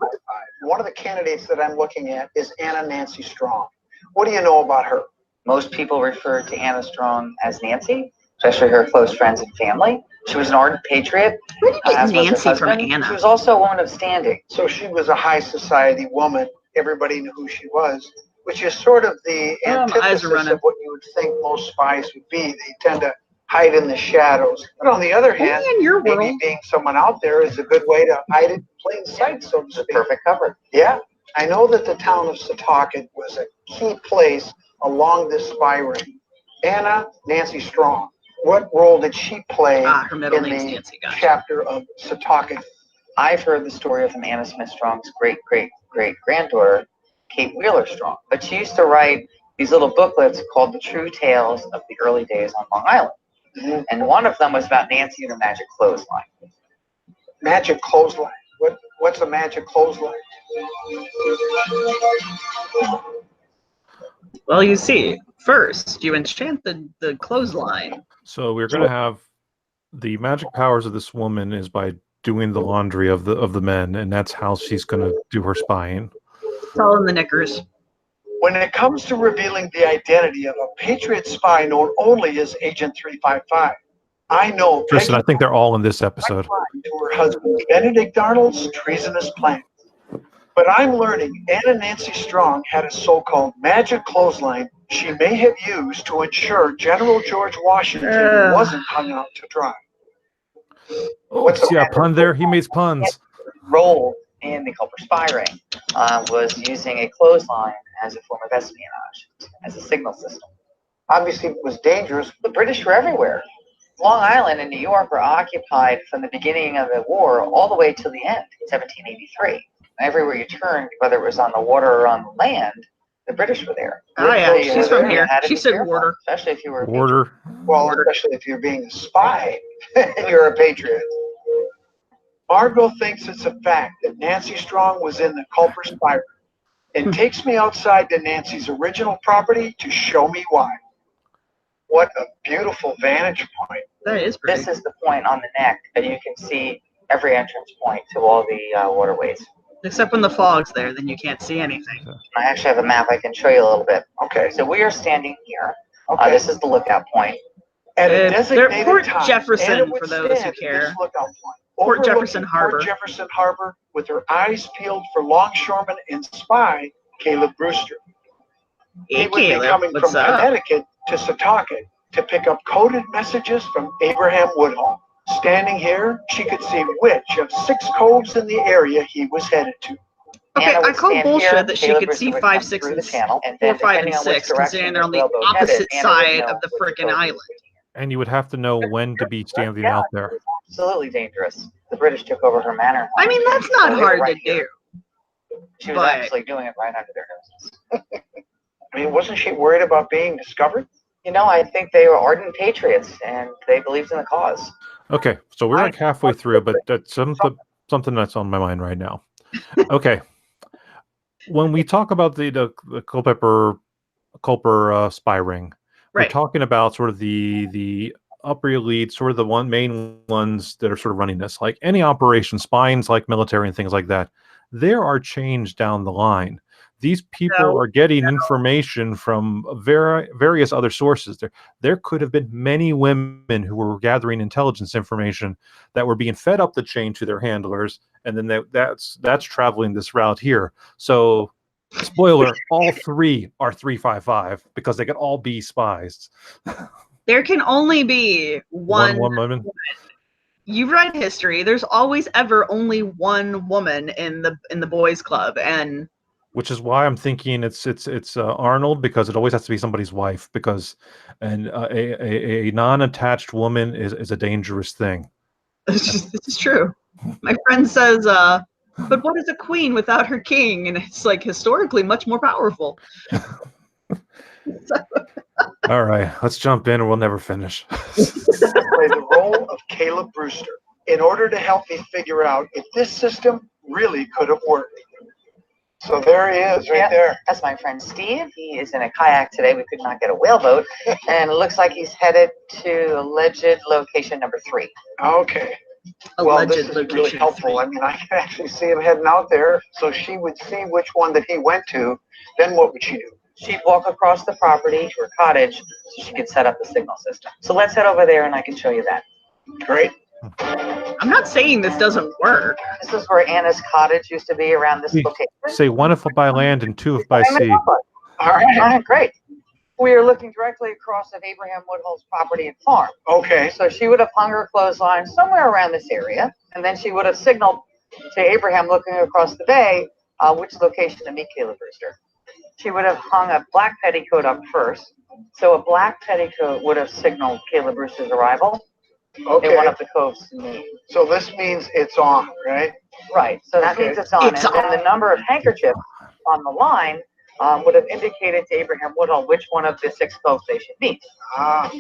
One of the candidates that I'm looking at is Anna Nancy Strong. What do you know about her?
Most people refer to Anna Strong as Nancy, especially her close friends and family. She was an ardent patriot,
Where did you
as
get
was her
Nancy from
husband. She
Anna?
was also a woman of standing.
So she was a high society woman. Everybody knew who she was, which is sort of the
Oh, my eyes are
antithesis
running.
of what you would think most spies would be. They tend to hide in the shadows. But on the other hand,
Only in your
maybe
world.
being someone out there is a good way to hide it in plain sight, so to
It's a
speak.
perfect cover.
Yeah, I know that the town of Setauket was a key place along this spy ring. Anna Nancy Strong, what role did she play
Her middle
in
name's
the
Nancy. Gotcha.
chapter of Setauket?
I've heard the story of Anna Smith Strong's great-great-great-granddaughter, Kate Wheeler Strong. But she used to write these little booklets called The True Tales of the Early Days on Long Island.
Mhm.
And one of them was about Nancy and her magic clothesline.
Magic clothesline. What's a magic clothesline?
Well, you see, first you enchant the clothesline.
So we're gonna have the magic powers of this woman is by doing the laundry of the men, and that's how she's gonna do her spying.
It's all in the knickers.
When it comes to revealing the identity of a Patriot spy known only as Agent 355, I know
Tristan, I
Peggy
think they're all in this episode.
to her husband Benedict Arnold's treasonous plan. But I'm learning Anna Nancy Strong had a so-called magic clothesline she may have used to ensure General George Washington wasn't hung out to dry.
Oh,
What's
see
the
a pun there? He makes puns.
Role in the Culper spy ring was using a clothesline as a form of espionage, as a signal system.
Obviously, it was dangerous.
The British were everywhere. Long Island and New York were occupied from the beginning of the war all the way till the end, 1783. Everywhere you turned, whether it was on the water or on the land, the British were there.
Oh yeah,
So you
she's
were
from
there, you
here.
had to
She
be
said
careful,
Wolter.
especially if you were a
Order.
Well, especially if you're being a spy and you're a patriot. Margot thinks it's a fact that Nancy Strong was in the Culper spy ring and takes me outside to Nancy's original property to show me why. What a beautiful vantage point.
That is pretty.
This is the point on the neck that you can see every entrance point to all the waterways.
Except when the fog's there, then you can't see anything.
I actually have a map I can show you a little bit.
Okay.
So we are standing here.
Okay.
This is the lookout point.
At a
They're
designated
Port
time,
Jefferson,
Anna would
for those who
stand at
care.
this lookout point,
Port
overlooking
Jefferson Harbor.
Port Jefferson Harbor, with her eyes peeled for longshoreman and spy Caleb Brewster.
Hey,
He would be
Caleb,
coming
what's
from
up?
Connecticut to Setauket to pick up coded messages from Abraham Woodhull. Standing here, she could see which of 6 coves in the area he was headed to.
Okay,
Anna
I
would
call
stand
bullshit
here,
that she
Caleb
could
Brewster
see
would
5,
come
6,
through
and
the channel, and
4,
then
5, and
depending on which
6, considering
direction
they're
this
on the
whaleboat
opposite
headed, Anna would
side
know
of the
which
frickin'
cove
island.
was
And you would have to know when to be standing
Yeah.
out there.
absolutely dangerous. The British took over her manor.
I mean, that's not
So they were
hard
right
to
here.
do.
She was
but-
actually doing it right under their noses.
I mean, wasn't she worried about being discovered?
You know, I think they were ardent patriots and they believed in the cause.
Okay, so we're like halfway through, but that's something that's on my mind right now. Okay, when we talk about the Culper spy ring, we're
Right.
talking about sort of the upper elite, sort of the main ones that are sort of running this. Like any operation, spines like military and things like that, there are change down the line. These people are getting information from various other sources. There could have been many women who were gathering intelligence information that were being fed up the chain to their handlers, and then that's traveling this route here. So, spoiler: all 3 are 355 because they could all be spies.
There can only be one
woman.
You read history. There's always ever only one woman in the boys' club, and
Which is why I'm thinking it's Arnold, because it always has to be somebody's wife, because a non-attached woman is a dangerous thing.
this is true. My friend says, but what is a queen without her king? And it's like historically much more powerful.
All right, let's jump in or we'll never finish.
Play the role of Caleb Brewster in order to help me figure out if this system really could have worked. So there he is, right there.
That's my friend Steve. He is in a kayak today. We could not get a whaleboat. And it looks like he's headed to alleged location number 3.
Okay. Well, this is really helpful. I mean, I can actually see him heading out there, so she would see which one that he went to. Then what would she do?
She'd walk across the property to her cottage so she could set up the signal system. So let's head over there and I can show you that.
Great.
I'm not saying this doesn't work.
This is where Anna's cottage used to be, around this location.
Say 1 if by land and 2 if by sea.
All right.
Great. We are looking directly across of Abraham Woodhull's property and farm.
Okay.
So she would have hung her clothesline somewhere around this area, and then she would have signaled to Abraham looking across the bay which location to meet Caleb Brewster. She would have hung a black petticoat up first. So a black petticoat would have signaled Caleb Brewster's arrival in one
Okay.
of the coves to meet.
So this means it's on, right?
Right. So that
Okay.
means it's on.
It's
And then the number of handkerchiefs on the line would have indicated to Abraham Woodhull which one of the 6 coves they should meet.
Ah.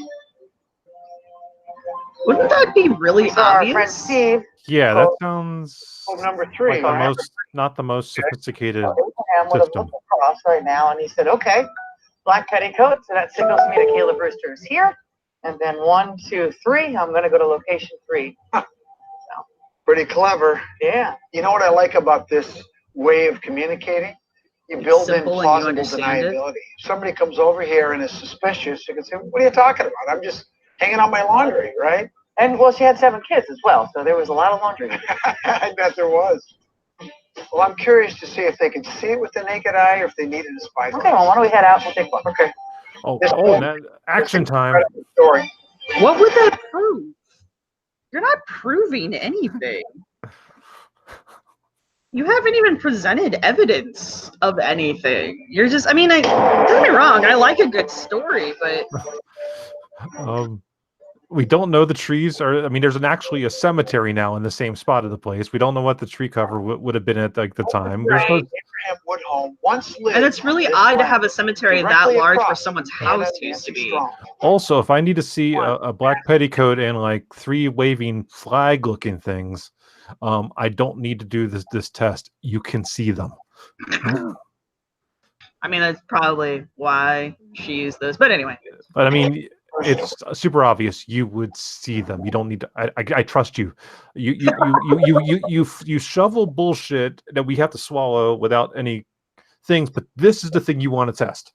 Wouldn't that be really
So our friend
obvious?
Steve,
Yeah, that sounds
Code number 3.
like not the most sophisticated.
Abraham would have
System.
looked across right now and he said, okay, black petticoat. So that signals me that Caleb Brewster is here. And then 1, 2, 3, I'm going to go to location 3.
Pretty clever.
Yeah.
You know what I like about this way of communicating? You build in
simple and you
plausible
understand it.
deniability. If somebody comes over here and is suspicious, you can say, what are you talking about? I'm just hanging out my laundry, right?
And well, she had 7 kids as well. So there was a lot of laundry.
I bet there was. Well, I'm curious to see if they could see it with the naked eye or if they needed a spy.
Okay, well, why don't we head out? We'll take one.
Okay.
Action time.
Story.
What would that prove? You're not proving anything. You haven't even presented evidence of anything. You're just, I mean, don't get me wrong, I like a good story, but
We don't know the trees are. I mean, there's actually a cemetery now in the same spot of the place. We don't know what the tree cover would have been at like the time. There's no-
Abraham Woodhull once lived.
and it's really
on this
odd to
land
have a cemetery that
directly
large where
across
someone's
from Anna
house
and
used to
Nancy
be.
Strong.
Also, if I need to see a black petticoat and like 3 waving flag-looking things, I don't need to do this test. You can see them.
I mean, that's probably why she used those. But anyway,
But I mean, it's super obvious. You would see them. You don't need to. I trust you. You shovel bullshit that we have to swallow without any things. But this is the thing you want to test.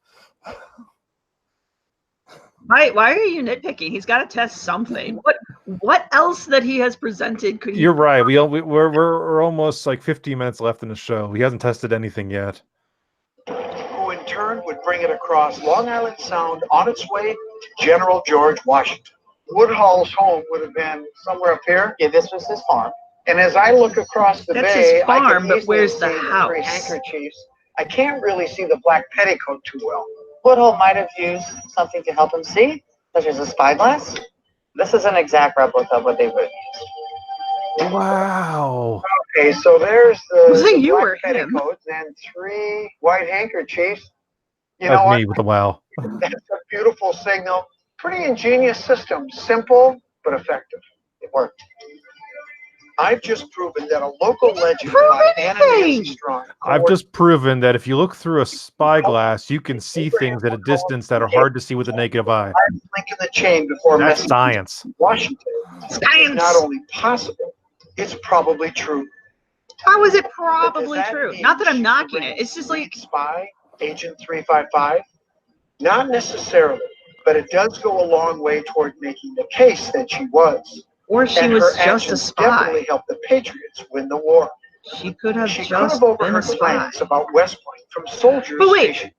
Why are you nitpicking? He's got to test something. What else that he has presented could he?
You're right. We're almost like 15 minutes left in the show. He hasn't tested anything yet.
Who in turn would bring it across Long Island Sound on its way to General George Washington. Woodhull's home would have been somewhere up here.
Yeah, this was his farm.
And as I look across the
That's
bay,
his farm,
I can
but
easily
where's the
see three
house?
handkerchiefs. I can't really see the black petticoat too well.
Woodhull might have used something to help him see, such as a spyglass. This is an exact replica of what they would use.
Wow.
Okay, so there's
Was
the
it you
black
or him?
petticoat and 3 white handkerchiefs. You
That's
know what?
me with the wow.
That's a beautiful signal. Pretty ingenious system. Simple, but effective.
It worked.
I've just proven that a local legend
Prove
by Anna
anything.
Nancy Strong.
I've just proven that if you look through a spyglass, you can see things at a distance that are hard to see with the naked eye.
Link in the chain before
That's
messing
science.
Washington. It's
Science.
not only possible, it's probably true.
How is it
But does
probably
that
true?
mean
Not that I'm
she
knocking
was
it. It's just
a
like
spy, Agent 355? Not necessarily, but it does go a long way toward making the case that she was.
or she
And
was
her
just a
actions
spy.
definitely helped the Patriots win the war.
She could have
She could
just
have
been a
overheard
spy.
plans about West Point from soldiers
But wait.
stationed.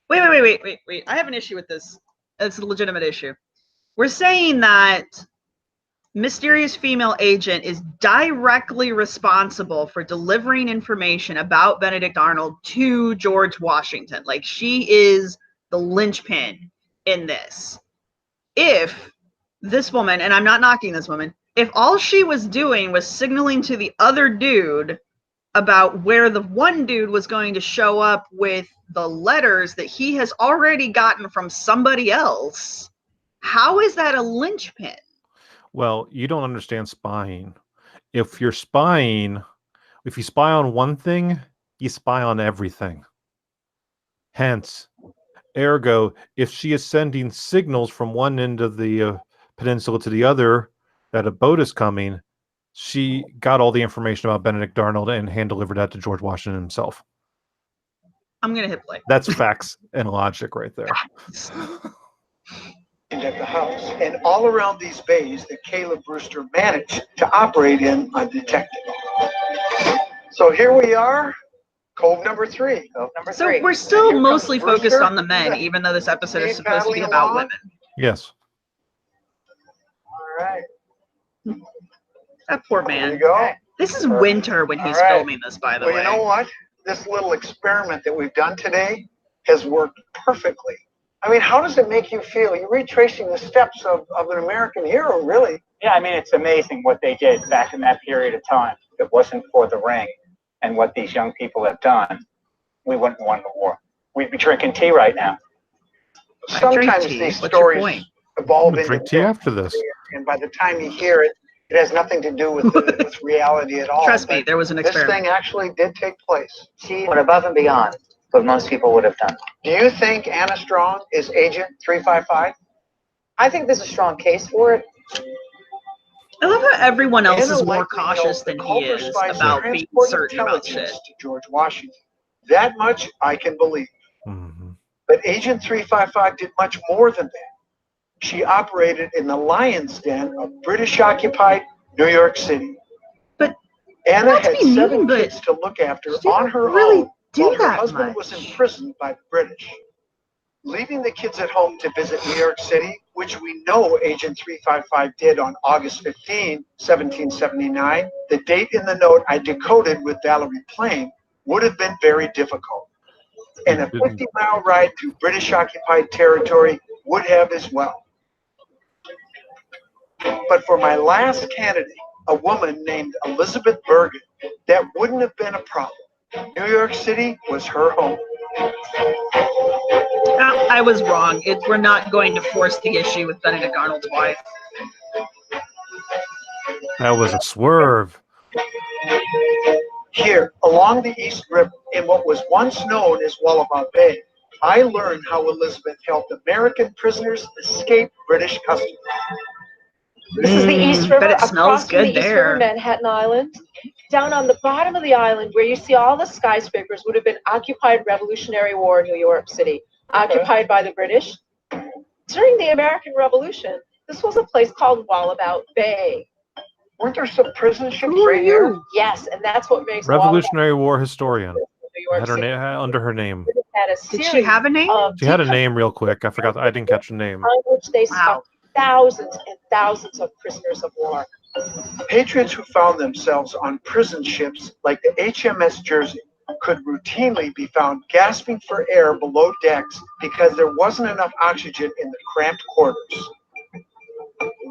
Wait. I have an issue with this. It's a legitimate issue. We're saying that mysterious female agent is directly responsible for delivering information about Benedict Arnold to George Washington. Like, she is the linchpin in this. If this woman, and I'm not knocking this woman, if all she was doing was signaling to the other dude about where the one dude was going to show up with the letters that he has already gotten from somebody else, how is that a linchpin?
Well, you don't understand spying. If you're spying, if you spy on one thing, you spy on everything. Hence, ergo, if she is sending signals from one end of the peninsula to the other that a boat is coming, she got all the information about Benedict Arnold and hand delivered that to George Washington himself.
I'm going to hit play.
That's facts and logic right there.
At the house and all around these bays that Caleb Brewster managed to operate in undetected. So here we are, cove number 3.
Cove number
So
3.
we're still
Here comes
mostly focused
Brewster.
on the men, even though this episode is
Keep
supposed to be
paddling
about
along.
women.
Yes.
All right,
That poor
there you
man.
go.
This is winter when he's
All right.
filming this, by the
Well,
way.
you know what? This little experiment that we've done today has worked perfectly. I mean, how does it make you feel? You're retracing the steps of an American hero, really.
Yeah, I mean, it's amazing what they did back in that period of time. If it wasn't for the ring and what these young people have done, we wouldn't have won the war. We'd be drinking tea right now.
I drink
Sometimes
tea.
these
What's your
stories
point?
evolve
I'm gonna
into
drink tea
real
after this.
history, and by the time you hear it, it has nothing to do with with reality at all.
Trust me,
But
there was an
this
experiment.
thing actually did take place.
She went above and beyond what most people would have done.
Do you think Anna Strong is Agent 355?
I think there's a strong case for it.
I love how everyone else
Anna
is more
likely
cautious
helped the
than he
Culver
is
spies
about being
transport
certain about
intelligence
shit.
to George Washington. That much I can believe.
Mhm.
But Agent 355 did much more than that. She operated in the lion's den of British-occupied New York City.
But
Anna
not to
had
be
7
mean, but
kids to look after
she
on
didn't
her
really
own
do
while her
that
husband was
much.
imprisoned by the British. Leaving the kids at home to visit New York City, which we know Agent 355 did on August 15, 1779, the date in the note I decoded with Valerie Plame, would have been very difficult. And a 50-mile ride through British-occupied territory would have as well. But for my last candidate, a woman named Elizabeth Bergen, that wouldn't have been a problem. New York City was her home.
I was wrong. We're not going to force the issue with Benedict Arnold's wife.
That was a swerve.
Here, along the East River, in what was once known as Wallabout Bay, I learned how Elizabeth helped American prisoners escape British custody.
This is the East River,
but it smells
across from
good
the East River,
there.
Manhattan Island. Down on the bottom of the island, where you see all the skyscrapers, would have been occupied Revolutionary War New York City, occupied by the British. During the American Revolution, this was a place called Wallabout Bay.
Weren't there some prison ships
Who are
right here?
you?
Yes, and that's what makes
Revolutionary War historian.
New
I
York
had her
City.
name under her name.
Had a
Did she
series
have a name?
of
She had a name real quick. I forgot. I didn't catch the name.
on which they
Wow.
stuck thousands and thousands of prisoners of war.
Patriots who found themselves on prison ships like the HMS Jersey could routinely be found gasping for air below decks because there wasn't enough oxygen in the cramped quarters.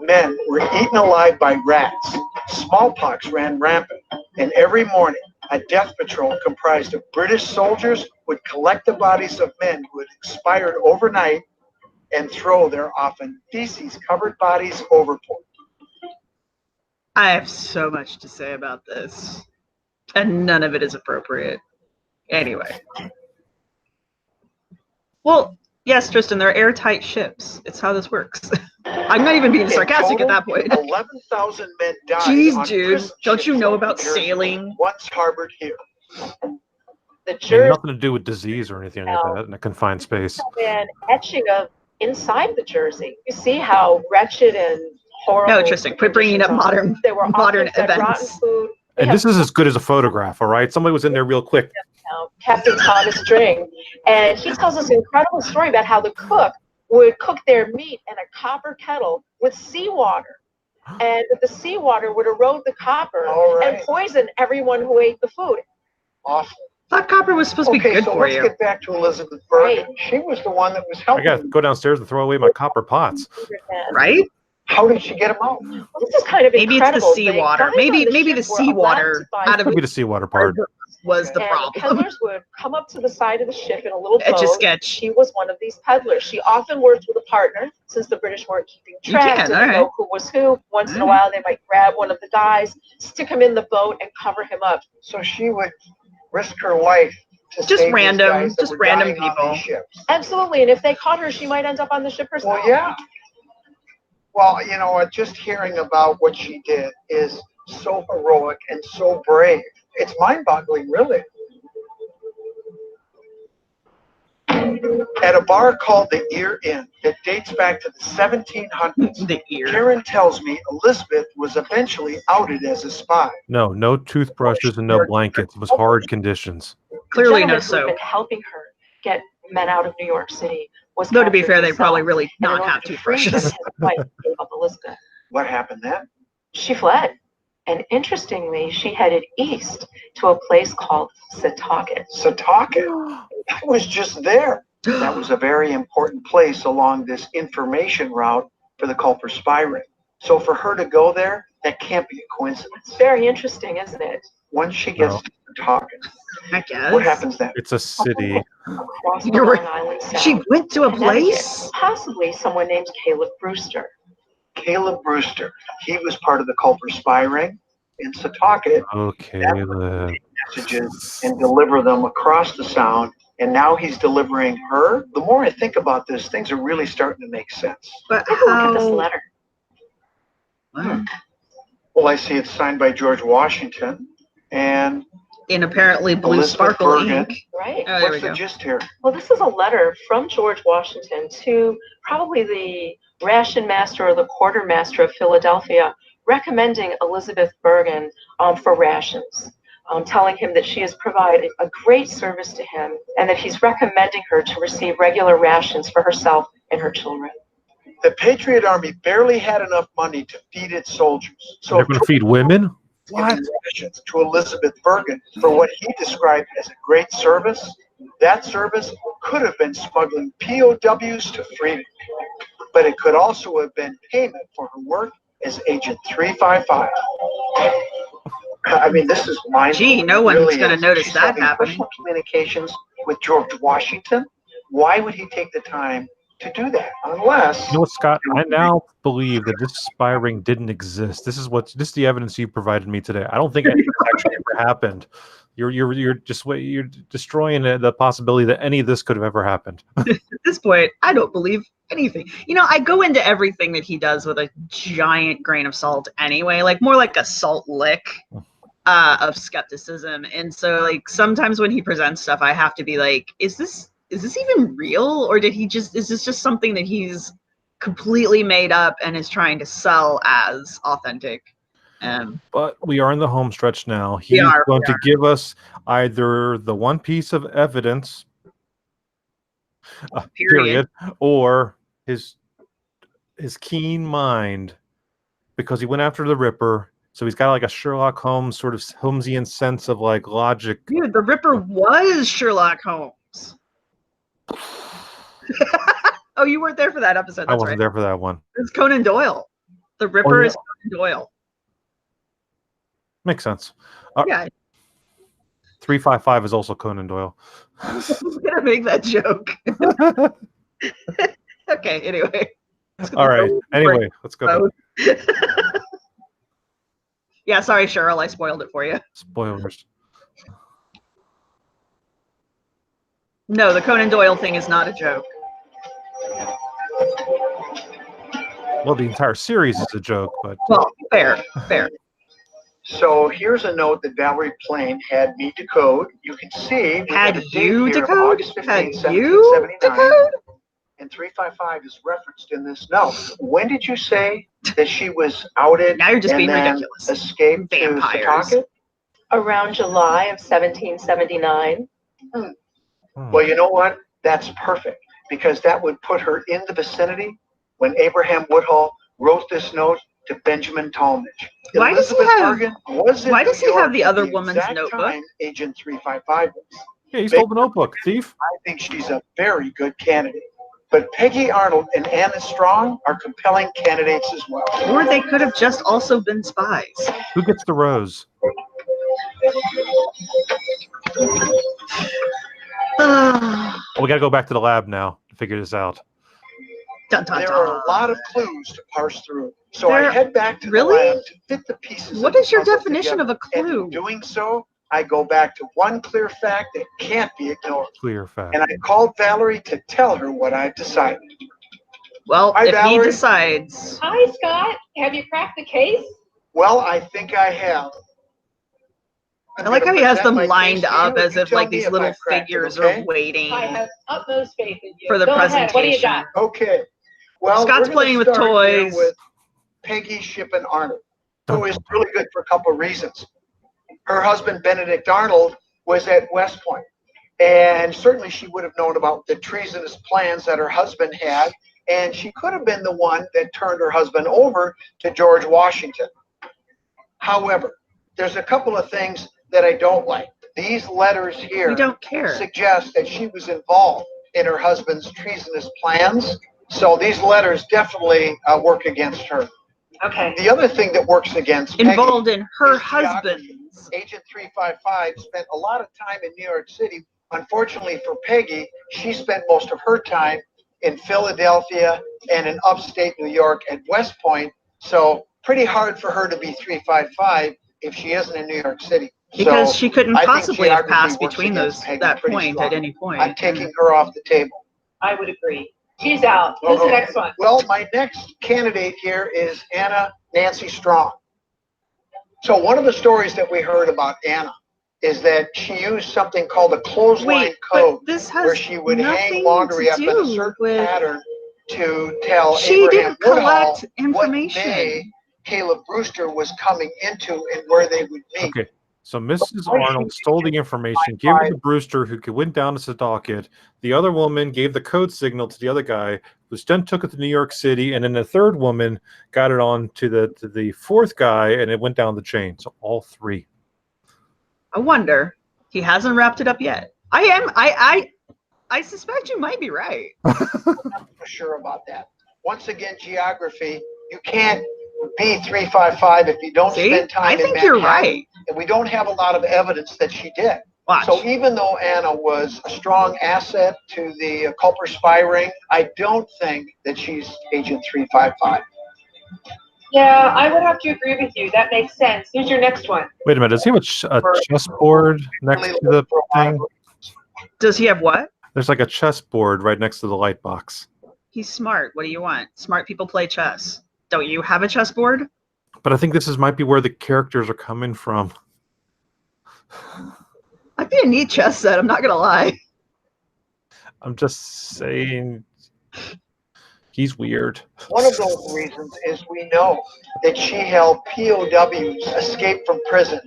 Men were eaten alive by rats. Smallpox ran rampant, and every morning a death patrol comprised of British soldiers would collect the bodies of men who had expired overnight and throw their often feces-covered bodies overboard.
I have so much to say about this, and none of it is appropriate. Anyway. Well, yes, Tristan, they're airtight ships. It's how this works. I'm not even being sarcastic at that point.
11,000 men died.
Jeez,
on
dude,
prison
don't you
ships
know
like the
about
Jersey,
sailing?
once harbored here.
The
I mean,
Jersey
nothing to do with disease or anything like that in a confined space.
and etching of inside the Jersey. You see how wretched and horrible.
No, Tristan, quit bringing up
conditions are. They were
modern
often fed rotten
events.
food. They
And
have
this is as good as a photograph, all right? Somebody was in there real quick.
Captain Thomas String, and he tells us an incredible story about how the cook would cook their meat in a copper kettle with seawater, and the seawater would erode the copper and poison everyone who ate the food.
Awful.
Thought copper was supposed to be good
so
for
let's
you.
get back to Elizabeth Bergen. She was the one that was
I
helping.
gotta go downstairs and throw away my copper pots.
Right?
How did she get them out?
Well, this is kind of
Maybe it's the
incredible.
seawater.
guys
Maybe
on the
maybe
ship
the
were allowed
seawater
to buy
out of
Could be the seawater part.
was the
and
problem.
peddlers would come up to the side of the ship in a little
Etch a
boat.
sketch.
She was one of these peddlers. She often worked with a partner, since the British weren't keeping
You
track,
can,
didn't
alright.
know who was who. Once in a
Alright.
while, they might grab one of the guys, stick him in the boat, and cover him up.
So she would risk her life to
Just
save these
random-
guys that
just
were
random
dying on
people.
these ships.
Absolutely, and if they caught her, she might end up on the ship herself.
Well, yeah. Well, you know what? Just hearing about what she did is so heroic and so brave. It's mind-boggling, really. At a bar called the Ear Inn that dates back to the 1700s,
The ear.
Karen tells me Elizabeth was eventually outed as a spy.
No toothbrushes and no blankets. It was hard conditions.
Clearly
the
no
gentleman who had
soap.
been helping her get men out of New York City was
Though to be
captured
fair, they
himself.
probably really
And in
not
order
have
to free him,
toothbrushes.
his wife gave up Elizabeth.
What happened then?
She fled. And interestingly, she headed east to a place called Setauket.
Setauket. I was just there. That was a very important place along this information route for the Culper spy ring. So for her to go there, that can't be a coincidence.
It's very interesting, isn't it?
Once she gets to Setauket,
I guess.
what happens then?
It's a city.
Across the
You're
Long
right.
Island Sound.
She went to a
Connecticut.
place?
Possibly someone named Caleb Brewster.
Caleb Brewster. He was part of the Culper spy ring in Setauket.
Okay.
Messages and deliver them across the sound. And now he's delivering her. The more I think about this, things are really starting to make sense.
But
Take a look at this
how?
letter.
Well, I see it's signed by George Washington. And
In apparently blue
Elizabeth
sparkle
Bergen.
ink.
Right.
Oh, there we
what's the
go.
gist here?
Well, this is a letter from George Washington to probably the ration master or the quartermaster of Philadelphia, recommending Elizabeth Bergen for rations, telling him that she has provided a great service to him and that he's recommending her to receive regular rations for herself and her children.
The Patriot Army barely had enough money to feed its soldiers. So
They're going to feed women?
what? Rations to Elizabeth Bergen for what he described as a great service. That service could have been smuggling POWs to freedom, but it could also have been payment for her work as Agent 355. I mean, this is mind.
Gee, no one's
really
gonna
is.
notice
She's
that
having
happening.
personal communications with George Washington. Why would he take the time to do that unless
You know what, Scott? I now believe that this spy ring didn't exist. This is the evidence you provided me today. I don't think any of this actually ever happened. You're destroying the possibility that any of this could have ever happened.
At this point, I don't believe anything. You know, I go into everything that he does with a giant grain of salt anyway, like more like a salt lick of skepticism. And so like sometimes when he presents stuff, I have to be like, is this even real? Or is this just something that he's completely made up and is trying to sell as authentic?
But we are in the home stretch now.
We
He's
are.
going to give us either the one piece of evidence, period, or his keen mind, because he went after the Ripper. So he's got like a Sherlock Holmes sort of Holmesian sense of like logic.
Dude, the Ripper was Sherlock Holmes. Oh, you weren't there for that episode. That's
I wasn't
right.
there for that one.
It's Conan Doyle. The Ripper is Conan Doyle.
Makes sense.
Yeah.
355 is also Conan Doyle.
I was gonna make that joke. Okay, anyway.
All right. Anyway, let's go.
Yeah, sorry, Cheryl. I spoiled it for you.
Spoilers.
No, the Conan Doyle thing is not a joke.
Well, the entire series is a joke, but
well, fair.
So here's a note that Valerie Plain had me decode. You can see
had you decode?
August 15, 1779, and 355 is referenced in this note. When did you say that she was outed?
Now you're just
and
being
then
ridiculous.
Escaped
Vampires.
to Setauket?
Around July of 1779.
Well, you know what? That's perfect, because that would put her in the vicinity when Abraham Woodhull wrote this note to Benjamin Talmadge.
Why does he have the other woman's notebook?
Time Agent 355 is.
Yeah, he stole the notebook, thief.
I think she's a very good candidate. But Peggy Arnold and Anna Strong are compelling candidates as well.
Or they could have just also been spies.
Who gets the rose? We got to go back to the lab now to figure this out.
There are a lot of clues to parse through. So I head back to the lab to fit the pieces.
What is your definition of a clue?
And in doing so, I go back to one clear fact that can't be ignored.
Clear fact.
And I called Valerie to tell her what I've decided.
Well,
Hi,
if
Valerie.
he decides.
Hi, Scott. Have you cracked the case?
Well, I think I have.
I like how he has them lined up as if like these little figures are waiting
I have utmost faith in you.
for the
Go
presentation.
ahead. What do you got?
Okay. Well,
Scott's
we're gonna
playing with
start here
toys.
with Peggy Shippen Arnold, who is really good for a couple of reasons. Her husband, Benedict Arnold, was at West Point, and certainly she would have known about the treasonous plans that her husband had, and she could have been the one that turned her husband over to George Washington. However, there's a couple of things that I don't like. These letters here
We don't care.
suggest that she was involved in her husband's treasonous plans. So these letters definitely work against her.
Okay.
The other thing that works against
Involved
Peggy
in her
is geography.
husband's.
Agent 355 spent a lot of time in New York City. Unfortunately for Peggy, she spent most of her time in Philadelphia and in upstate New York at West Point. So pretty hard for her to be 355 if she isn't in New York City.
Because
So
she couldn't
I think
possibly have
geography
passed
works
between
against
those
Peggy
that
pretty
point
strong.
at any point.
I'm taking her off the table.
I would agree. She's out. Who's the next one?
Well, my next candidate here is Anna Nancy Strong. So one of the stories that we heard about Anna is that she used something called a clothesline
Wait,
code,
but this has
where she would hang
nothing
laundry
to
up in a
do
certain
with.
pattern to tell
She
Abraham
didn't
Woodhull
collect
what
information.
day Caleb Brewster was coming into and where they would meet.
Okay. So Mrs. Arnold stole the information, gave it to Brewster, who went down to Setauket. The other woman gave the code signal to the other guy, who then took it to New York City, and then the third woman got it on to the fourth guy, and it went down the chain. So all three.
I wonder. He hasn't wrapped it up yet. I suspect you might be right.
I'm not for sure about that. Once again, geography, you can't be 355 if you don't
See?
spend time
I
in
think you're
Manhattan.
right.
And we don't have a lot of evidence that she did.
Watch.
So even though Anna was a strong asset to the Culper spy ring, I don't think that she's Agent 355.
Yeah, I would have to agree with you. That makes sense. Who's your next one?
Wait a minute. Does he have a chessboard next to the thing?
Does he have what?
There's like a chessboard right next to the light box.
He's smart. What do you want? Smart people play chess. Don't you have a chessboard?
But I think this might be where the characters are coming from.
I'd be a neat chess set. I'm not gonna lie.
I'm just saying he's weird.
One of those reasons is we know that she helped POWs escape from prison.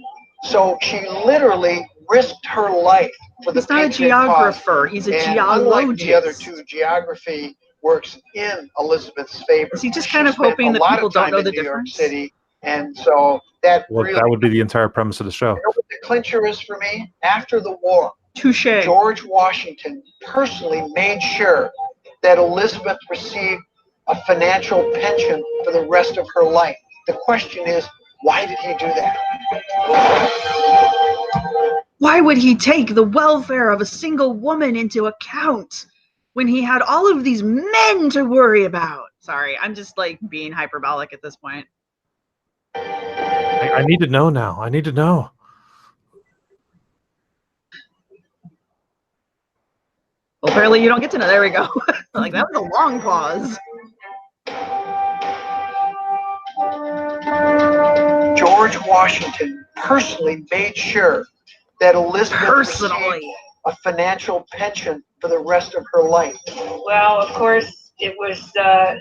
So she literally risked her life for the
He's not a
Patriot cause.
geographer. He's a
And unlike the other
geologist.
two, geography works in Elizabeth's favor.
Is he just
She
kind of
spent
hoping
a
that
lot
people
of time
don't know
in
the
New York
difference?
City, and so that
Well,
really.
that would be the entire premise of the show.
You know what the clincher is for me? After the war,
Touche.
George Washington personally made sure that Elizabeth received a financial pension for the rest of her life. The question is, why did he do that?
Why would he take the welfare of a single woman into account when he had all of these men to worry about? Sorry, I'm just like being hyperbolic at this point.
I need to know now. I need to know.
Well, apparently you don't get to know. There we go. Like, that was a long pause.
George Washington personally made sure that Elizabeth received
Personally.
a financial pension for the rest of her life.
Well, of course, it was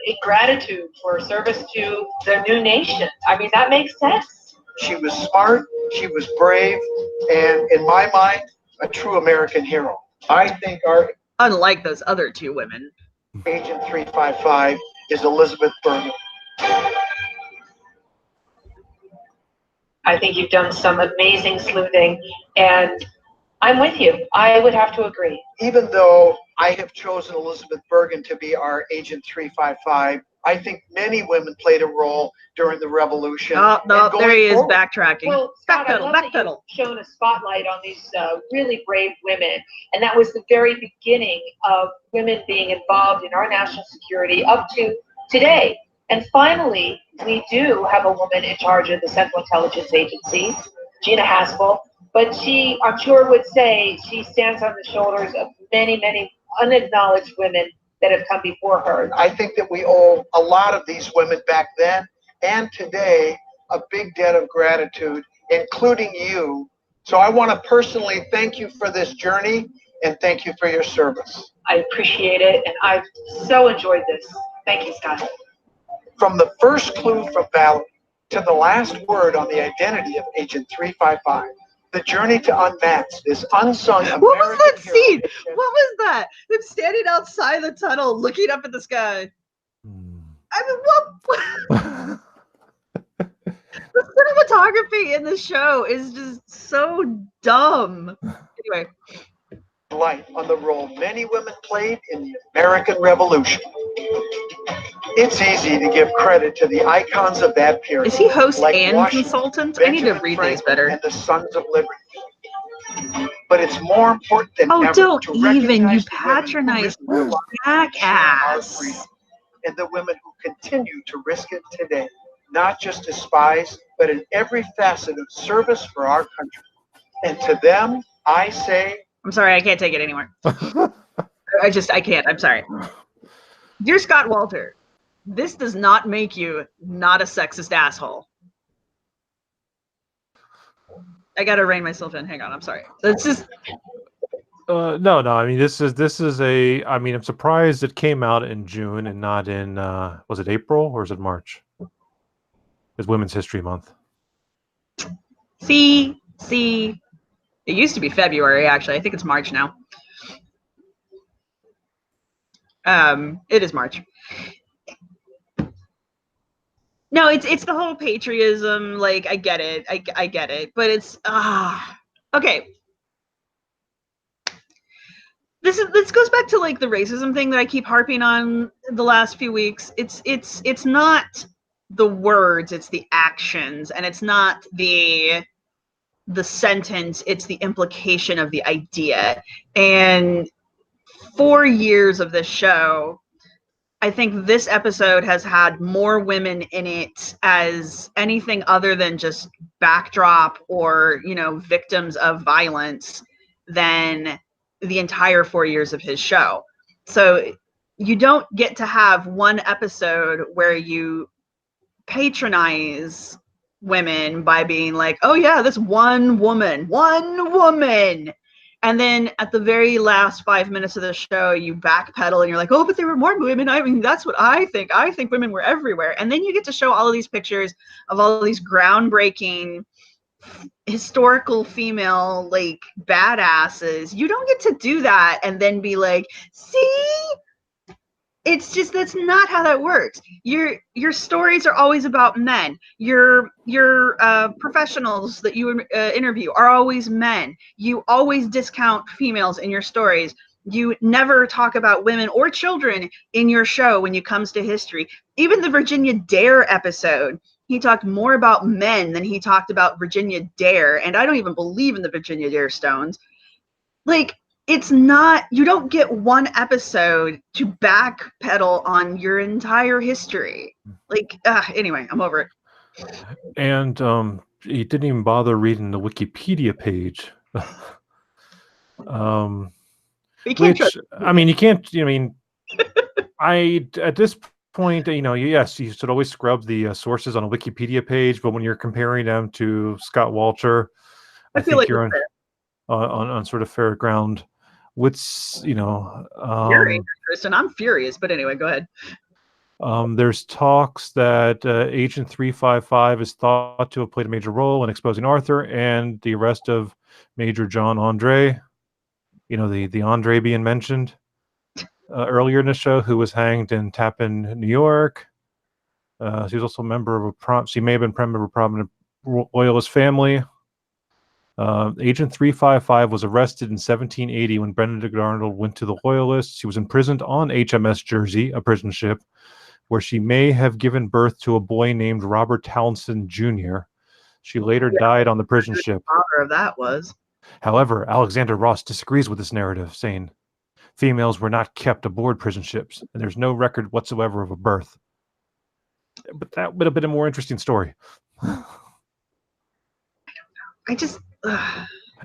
in gratitude for service to their new nation. I mean, that makes sense.
She was smart, she was brave, and in my mind, a true American hero. I think our
Unlike those other two women.
Agent 355 is Elizabeth Bergen.
I think you've done some amazing sleuthing, and I'm with you. I would have to agree.
Even though I have chosen Elizabeth Bergen to be our Agent 355, I think many women played a role during the Revolution.
Oh, no,
and going
there he is,
forward.
backtracking.
Well, Scott, I
Backpedal,
love that you've
backpedal.
shown a spotlight on these really brave women, and that was the very beginning of women being involved in our national security up to today. And finally, we do have a woman in charge of the Central Intelligence Agency, Gina Haspel, but she, I'm sure, would say she stands on the shoulders of many, many unacknowledged women that have come before her.
I think that we owe a lot of these women back then and today a big debt of gratitude, including you. So I want to personally thank you for this journey and thank you for your service.
I appreciate it, and I've so enjoyed this. Thank you, Scott.
From the first clue from Valerie to the last word on the identity of Agent 355, the journey to unmask this unsung American
What was that
hero
scene?
mission.
What was that? Them standing outside the tunnel looking up at the sky. I mean, what? The cinematography in the show is just so dumb. Anyway,
Light on the role many women played in the American Revolution. It's easy to give credit to the icons of that period.
is he host
like
and
Washington,
consultant? I need to
Benjamin
read
Franklin,
these better.
And the Sons of Liberty. But it's more important than
Oh,
ever
don't
to
even, you
recognize the women who
patronize
risked their lives to ensure our
jackass.
freedom, and the women who continue to risk it today, not just as spies, but in every facet of service for our country. And to them, I say,
I'm sorry, I can't take it anymore. I can't. I'm sorry. Dear Scott Wolter, this does not make you not a sexist asshole. I gotta rein myself in. Hang on, I'm sorry. It's just
No. I mean, this is a. I mean, I'm surprised it came out in June and not in. Was it April or is it March? It's Women's History Month.
see. It used to be February, actually. I think it's March now. It is March. No, it's the whole patriotism. Like, I get it. I get it. But it's okay. This goes back to like the racism thing that I keep harping on the last few weeks. It's not the words, it's the actions, and it's not the the sentence, it's the implication of the idea. And 4 years of this show, I think this episode has had more women in it as anything other than just backdrop or, you know, victims of violence than the entire 4 years of his show. So you don't get to have one episode where you patronize women by being like, oh yeah, this one woman. And then at the very last 5 minutes of the show, you backpedal and you're like, oh, but there were more women. I mean, that's what I think. I think women were everywhere. And then you get to show all of these pictures of all of these groundbreaking historical female like badasses. You don't get to do that and then be like, see? It's just, that's not how that works. Your stories are always about men. Your professionals that you interview are always men. You always discount females in your stories. You never talk about women or children in your show when it comes to history. Even the Virginia Dare episode, he talked more about men than he talked about Virginia Dare, and I don't even believe in the Virginia Dare Stones. Like, it's not, you don't get one episode to backpedal on your entire history. Like, anyway, I'm over it.
And he didn't even bother reading the Wikipedia page.
You can't
Which, I mean, you can't, I mean, at this point, you know, yes, you should always scrub the sources on a Wikipedia page, but when you're comparing them to Scott Wolter, I
feel
think
like
you're on sort of fair ground. What's, you know,
you're angry, Kristen. I'm furious, but anyway, go ahead.
There's talks that Agent 355 is thought to have played a major role in exposing Arthur and the arrest of Major John Andre. You know, the Andre being mentioned earlier in the show, who was hanged in Tappan, New York. She was also a member of she may have been a member of a prominent Royalist family. Agent 355 was arrested in 1780 when Benedict Arnold went to the Loyalists. She was imprisoned on HMS Jersey, a prison ship, where she may have given birth to a boy named Robert Townsend Jr. She later died on the prison ship.
The father of that was.
However, Alexander Ross disagrees with this narrative, saying females were not kept aboard prison ships, and there's no record whatsoever of a birth. But that would have been a more interesting story.
I just...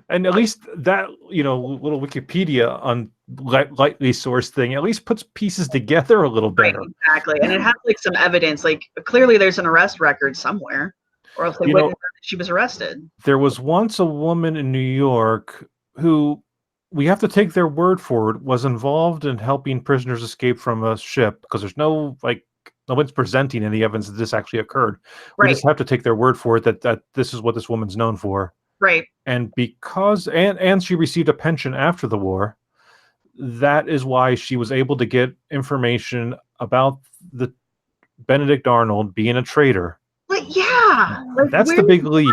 And at least that, you know, little Wikipedia on lightly sourced thing at least puts pieces together a little better.
Right, exactly. And it has like some evidence, like clearly there's an arrest record somewhere, or else they wouldn't know that she was arrested.
There was once a woman in New York who, we have to take their word for it, was involved in helping prisoners escape from a ship, because there's no one's presenting any evidence that this actually occurred. We just have to take their word for it that this is what this woman's known for.
Right.
And because and she received a pension after the war, that is why she was able to get information about the Benedict Arnold being a traitor.
Like, yeah. Like,
that's the big leap.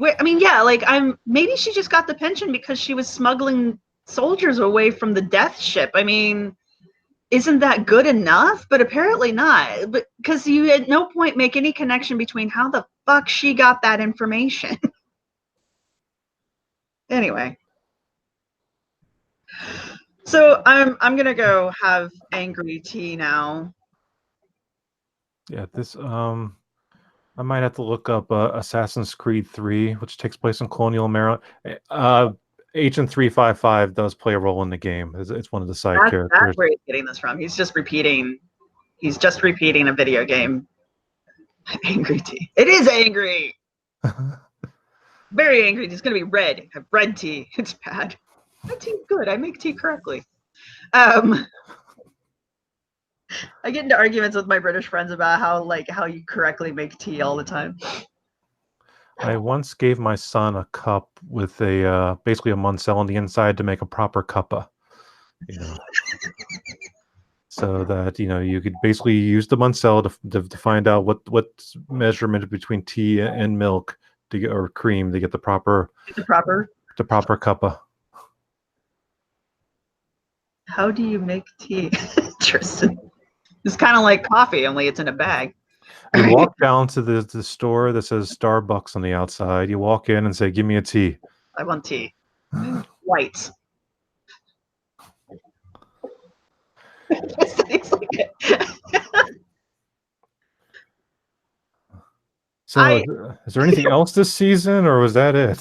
I mean, yeah, like maybe she just got the pension because she was smuggling soldiers away from the death ship. I mean, isn't that good enough? But apparently not. But because you at no point make any connection between how the fuck she got that information. Anyway, so I'm gonna go have angry tea now.
Yeah, this I might have to look up Assassin's Creed 3, which takes place in colonial Maryland. Agent 355 does play a role in the game. It's one of the side characters.
That's where he's getting this from. He's just repeating a video game. Angry tea. It is angry. Very angry. It's going to be red. I have red tea. It's bad. My tea's good. I make tea correctly. I get into arguments with my British friends about how you correctly make tea all the time.
I once gave my son a cup with a basically a Munsell on the inside to make a proper cuppa. You know. So that, you know, you could basically use the Munsell to find out what measurement between tea and milk to get, or cream, to get the proper cuppa.
How do you make tea, Tristan? It's kind of like coffee, only it's in a bag.
You walk down to the store that says Starbucks on the outside. You walk in and say, "Give me a tea."
I want tea. White. It's like it.
So, is there anything else this season, or was that it?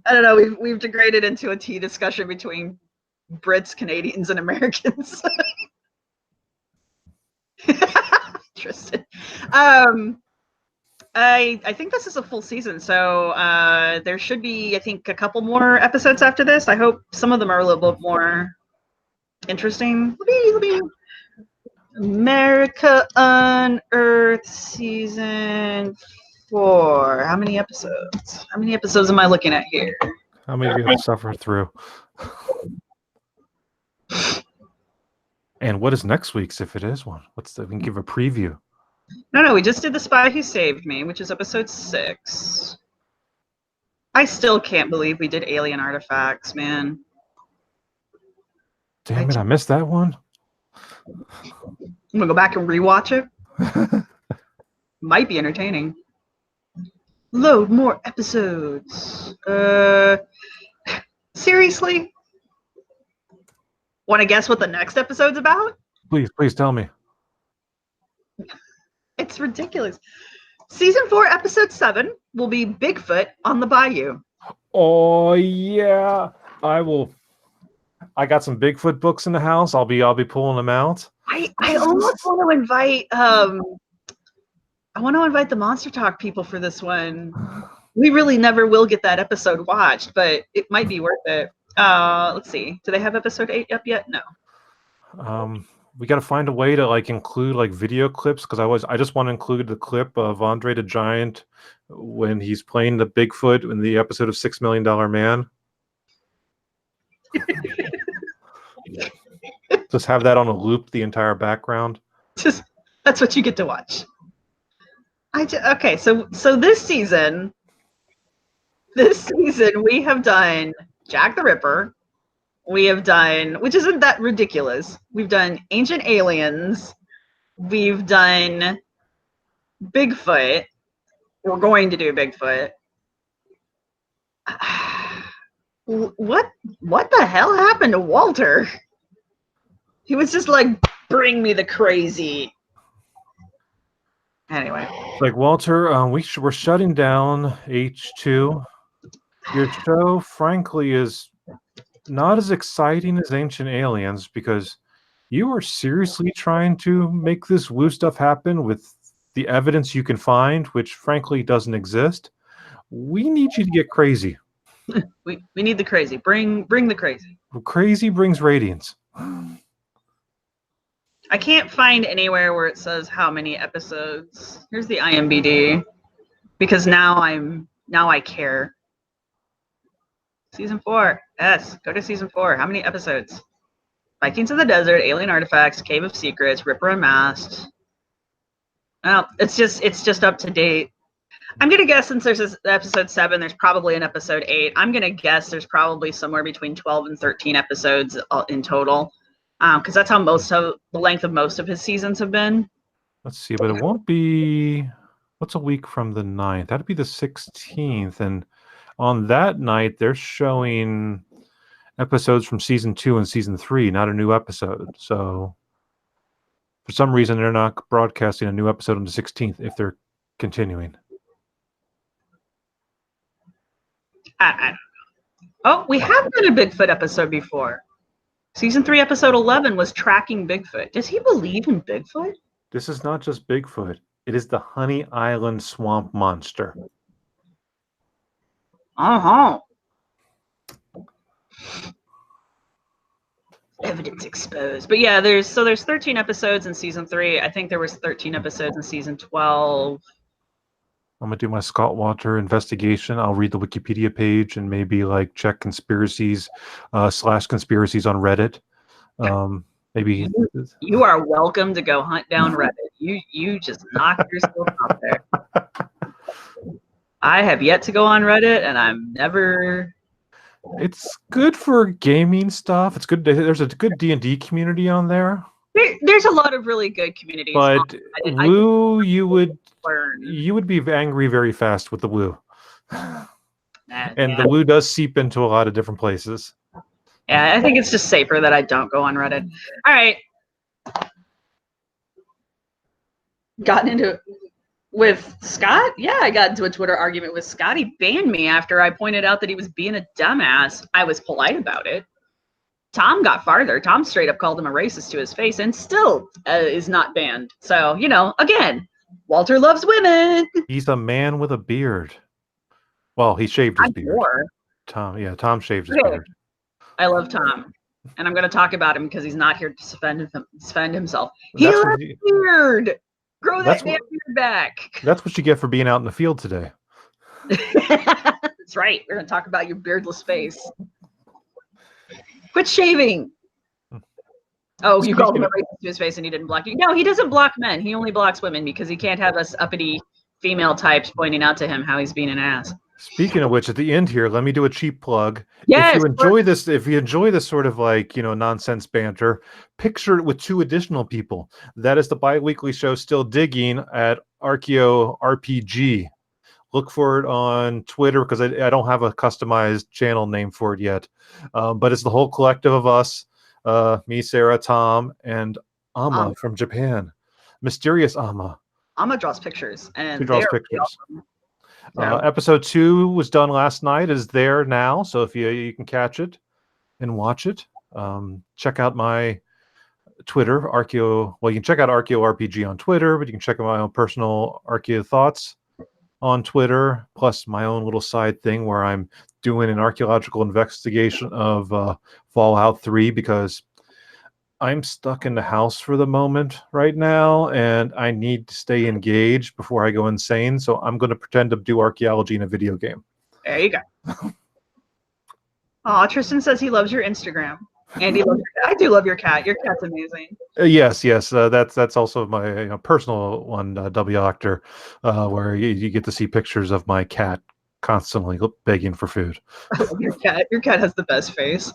I don't know. We've degraded into a tea discussion between Brits, Canadians, and Americans. Interesting. I think this is a full season, so there should be, I think, a couple more episodes after this. I hope some of them are a little bit more interesting. Let me America Unearthed season 4. How many episodes? How many episodes am I looking at here?
How many do we have to suffer through? And what is next week's, if it is one? We can give a preview.
No, we just did The Spy Who Saved Me, which is episode 6. I still can't believe we did Alien Artifacts, man.
Damn it, I missed that one.
I'm gonna go back and rewatch it. Might be entertaining. Load more episodes. Seriously? Want to guess what the next episode's about?
Please tell me.
It's ridiculous. Season 4, episode 7 will be Bigfoot on the Bayou.
Oh yeah, I will. I got some Bigfoot books in the house. I'll be pulling them out.
I almost want to invite I want to invite the Monster Talk people for this one. We really never will get that episode watched, but it might be worth it. Let's see. Do they have episode 8 up yet? No.
We got to find a way to include video clips, because I just want to include the clip of Andre the Giant when he's playing the Bigfoot in the episode of $6 Million Man. Just have that on a loop, the entire background.
That's what you get to watch. Okay, so this season we have done Jack the Ripper. We have done, which isn't that ridiculous. We've done Ancient Aliens. We've done Bigfoot. We're going to do Bigfoot. What the hell happened to Wolter? He was just like, bring me the crazy. Anyway.
Wolter, we're shutting down H2. Your show, frankly, is not as exciting as Ancient Aliens, because you are seriously trying to make this woo stuff happen with the evidence you can find, which frankly doesn't exist. We need you to get crazy.
we need the crazy. Bring the crazy.
Crazy brings radiance.
I can't find anywhere where it says how many episodes. Here's the IMDb, because now I care. Season 4. Yes, go to season 4. How many episodes? Vikings of the Desert, Alien Artifacts, Cave of Secrets, Ripper Unmasked. Well, it's just up to date. I'm gonna guess, since there's episode 7, there's probably an episode 8. I'm gonna guess there's probably somewhere between 12 and 13 episodes in total, because that's how the length of most of his seasons have been.
Let's see, but it won't be. What's a week from the 9th? That'd be the 16th, and on that night they're showing episodes from season 2 and season 3, not a new episode. So for some reason they're not broadcasting a new episode on the 16th if they're continuing.
I don't know. Oh, we have done a Bigfoot episode before. Season 3, episode 11 was Tracking Bigfoot. Does he believe in Bigfoot?
This is not just Bigfoot. It is the Honey Island swamp monster.
Uh-huh. Evidence exposed. But yeah, there's 13 episodes in season 3. I think there was 13 episodes in season 12.
I'm gonna do my Scott Wolter investigation. I'll read the Wikipedia page and maybe check conspiracies / conspiracies on Reddit. Maybe
you are welcome to go hunt down Reddit. You just knock yourself out there. I have yet to go on Reddit, and I'm never.
It's good for gaming stuff. It's good. There's a good D&D community on there.
There's a lot of really good communities.
But
I
woo, you would
learn.
be angry very fast with the woo. And
Yeah.
the woo does seep into a lot of different places.
Yeah, I think it's just safer that I don't go on Reddit. All right. Gotten into it with Scott? Yeah, I got into a Twitter argument with Scott. He banned me after I pointed out that he was being a dumbass. I was polite about it. Tom got farther. Tom straight up called him a racist to his face and still is not banned. So, you know, again, Wolter loves women.
He's a man with a beard. Well, he shaved his beard.
More.
Tom shaved his
Okay.
beard.
I love Tom. And I'm going to talk about him because he's not here to defend himself. He
That's
loves beard. Grow that
That's
damn
what-
beard back.
That's what you get for being out in the field today.
That's right. We're going to talk about your beardless face. Quit shaving. Oh, you called him a racist to his face and he didn't block you. No, he doesn't block men. He only blocks women because he can't have us uppity female types pointing out to him how he's being an ass.
Speaking of which, at the end here, let me do a cheap plug.
Yes,
if you enjoy this sort of like, nonsense banter, picture it with 2 additional people. That is the bi-weekly show Still Digging at ArchaeoRPG. Look for it on Twitter because I don't have a customized channel name for it yet. But it's the whole collective of us, me, Sarah, Tom, and Amma from Japan. Mysterious Amma.
Amma draws pictures. And
She draws
they're
pictures.
awesome. So,
Episode 2 was done last night, is there now. So if you can catch it and watch it, check out my Twitter, Archeo. Well, you can check out ArchaeoRPG on Twitter, but you can check out my own personal Archeo thoughts on Twitter, plus my own little side thing where I'm doing an archaeological investigation of Fallout 3 because I'm stuck in the house for the moment right now, and I need to stay engaged before I go insane. So I'm going to pretend to do archaeology in a video game.
there you go. Oh, Tristan says he loves your Instagram. Andy loves your cat. I do love your cat. Your cat's amazing.
Yes. That's also my personal one, W Octor, where you get to see pictures of my cat constantly begging for food.
I love your cat. Your cat has the best face.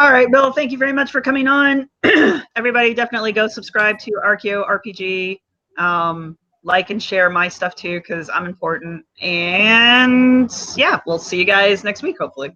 All right, Bill, thank you very much for coming on. Everybody definitely go subscribe to ArchaeoRPG. Like and share my stuff too, because I'm important. And yeah, we'll see you guys next week, hopefully.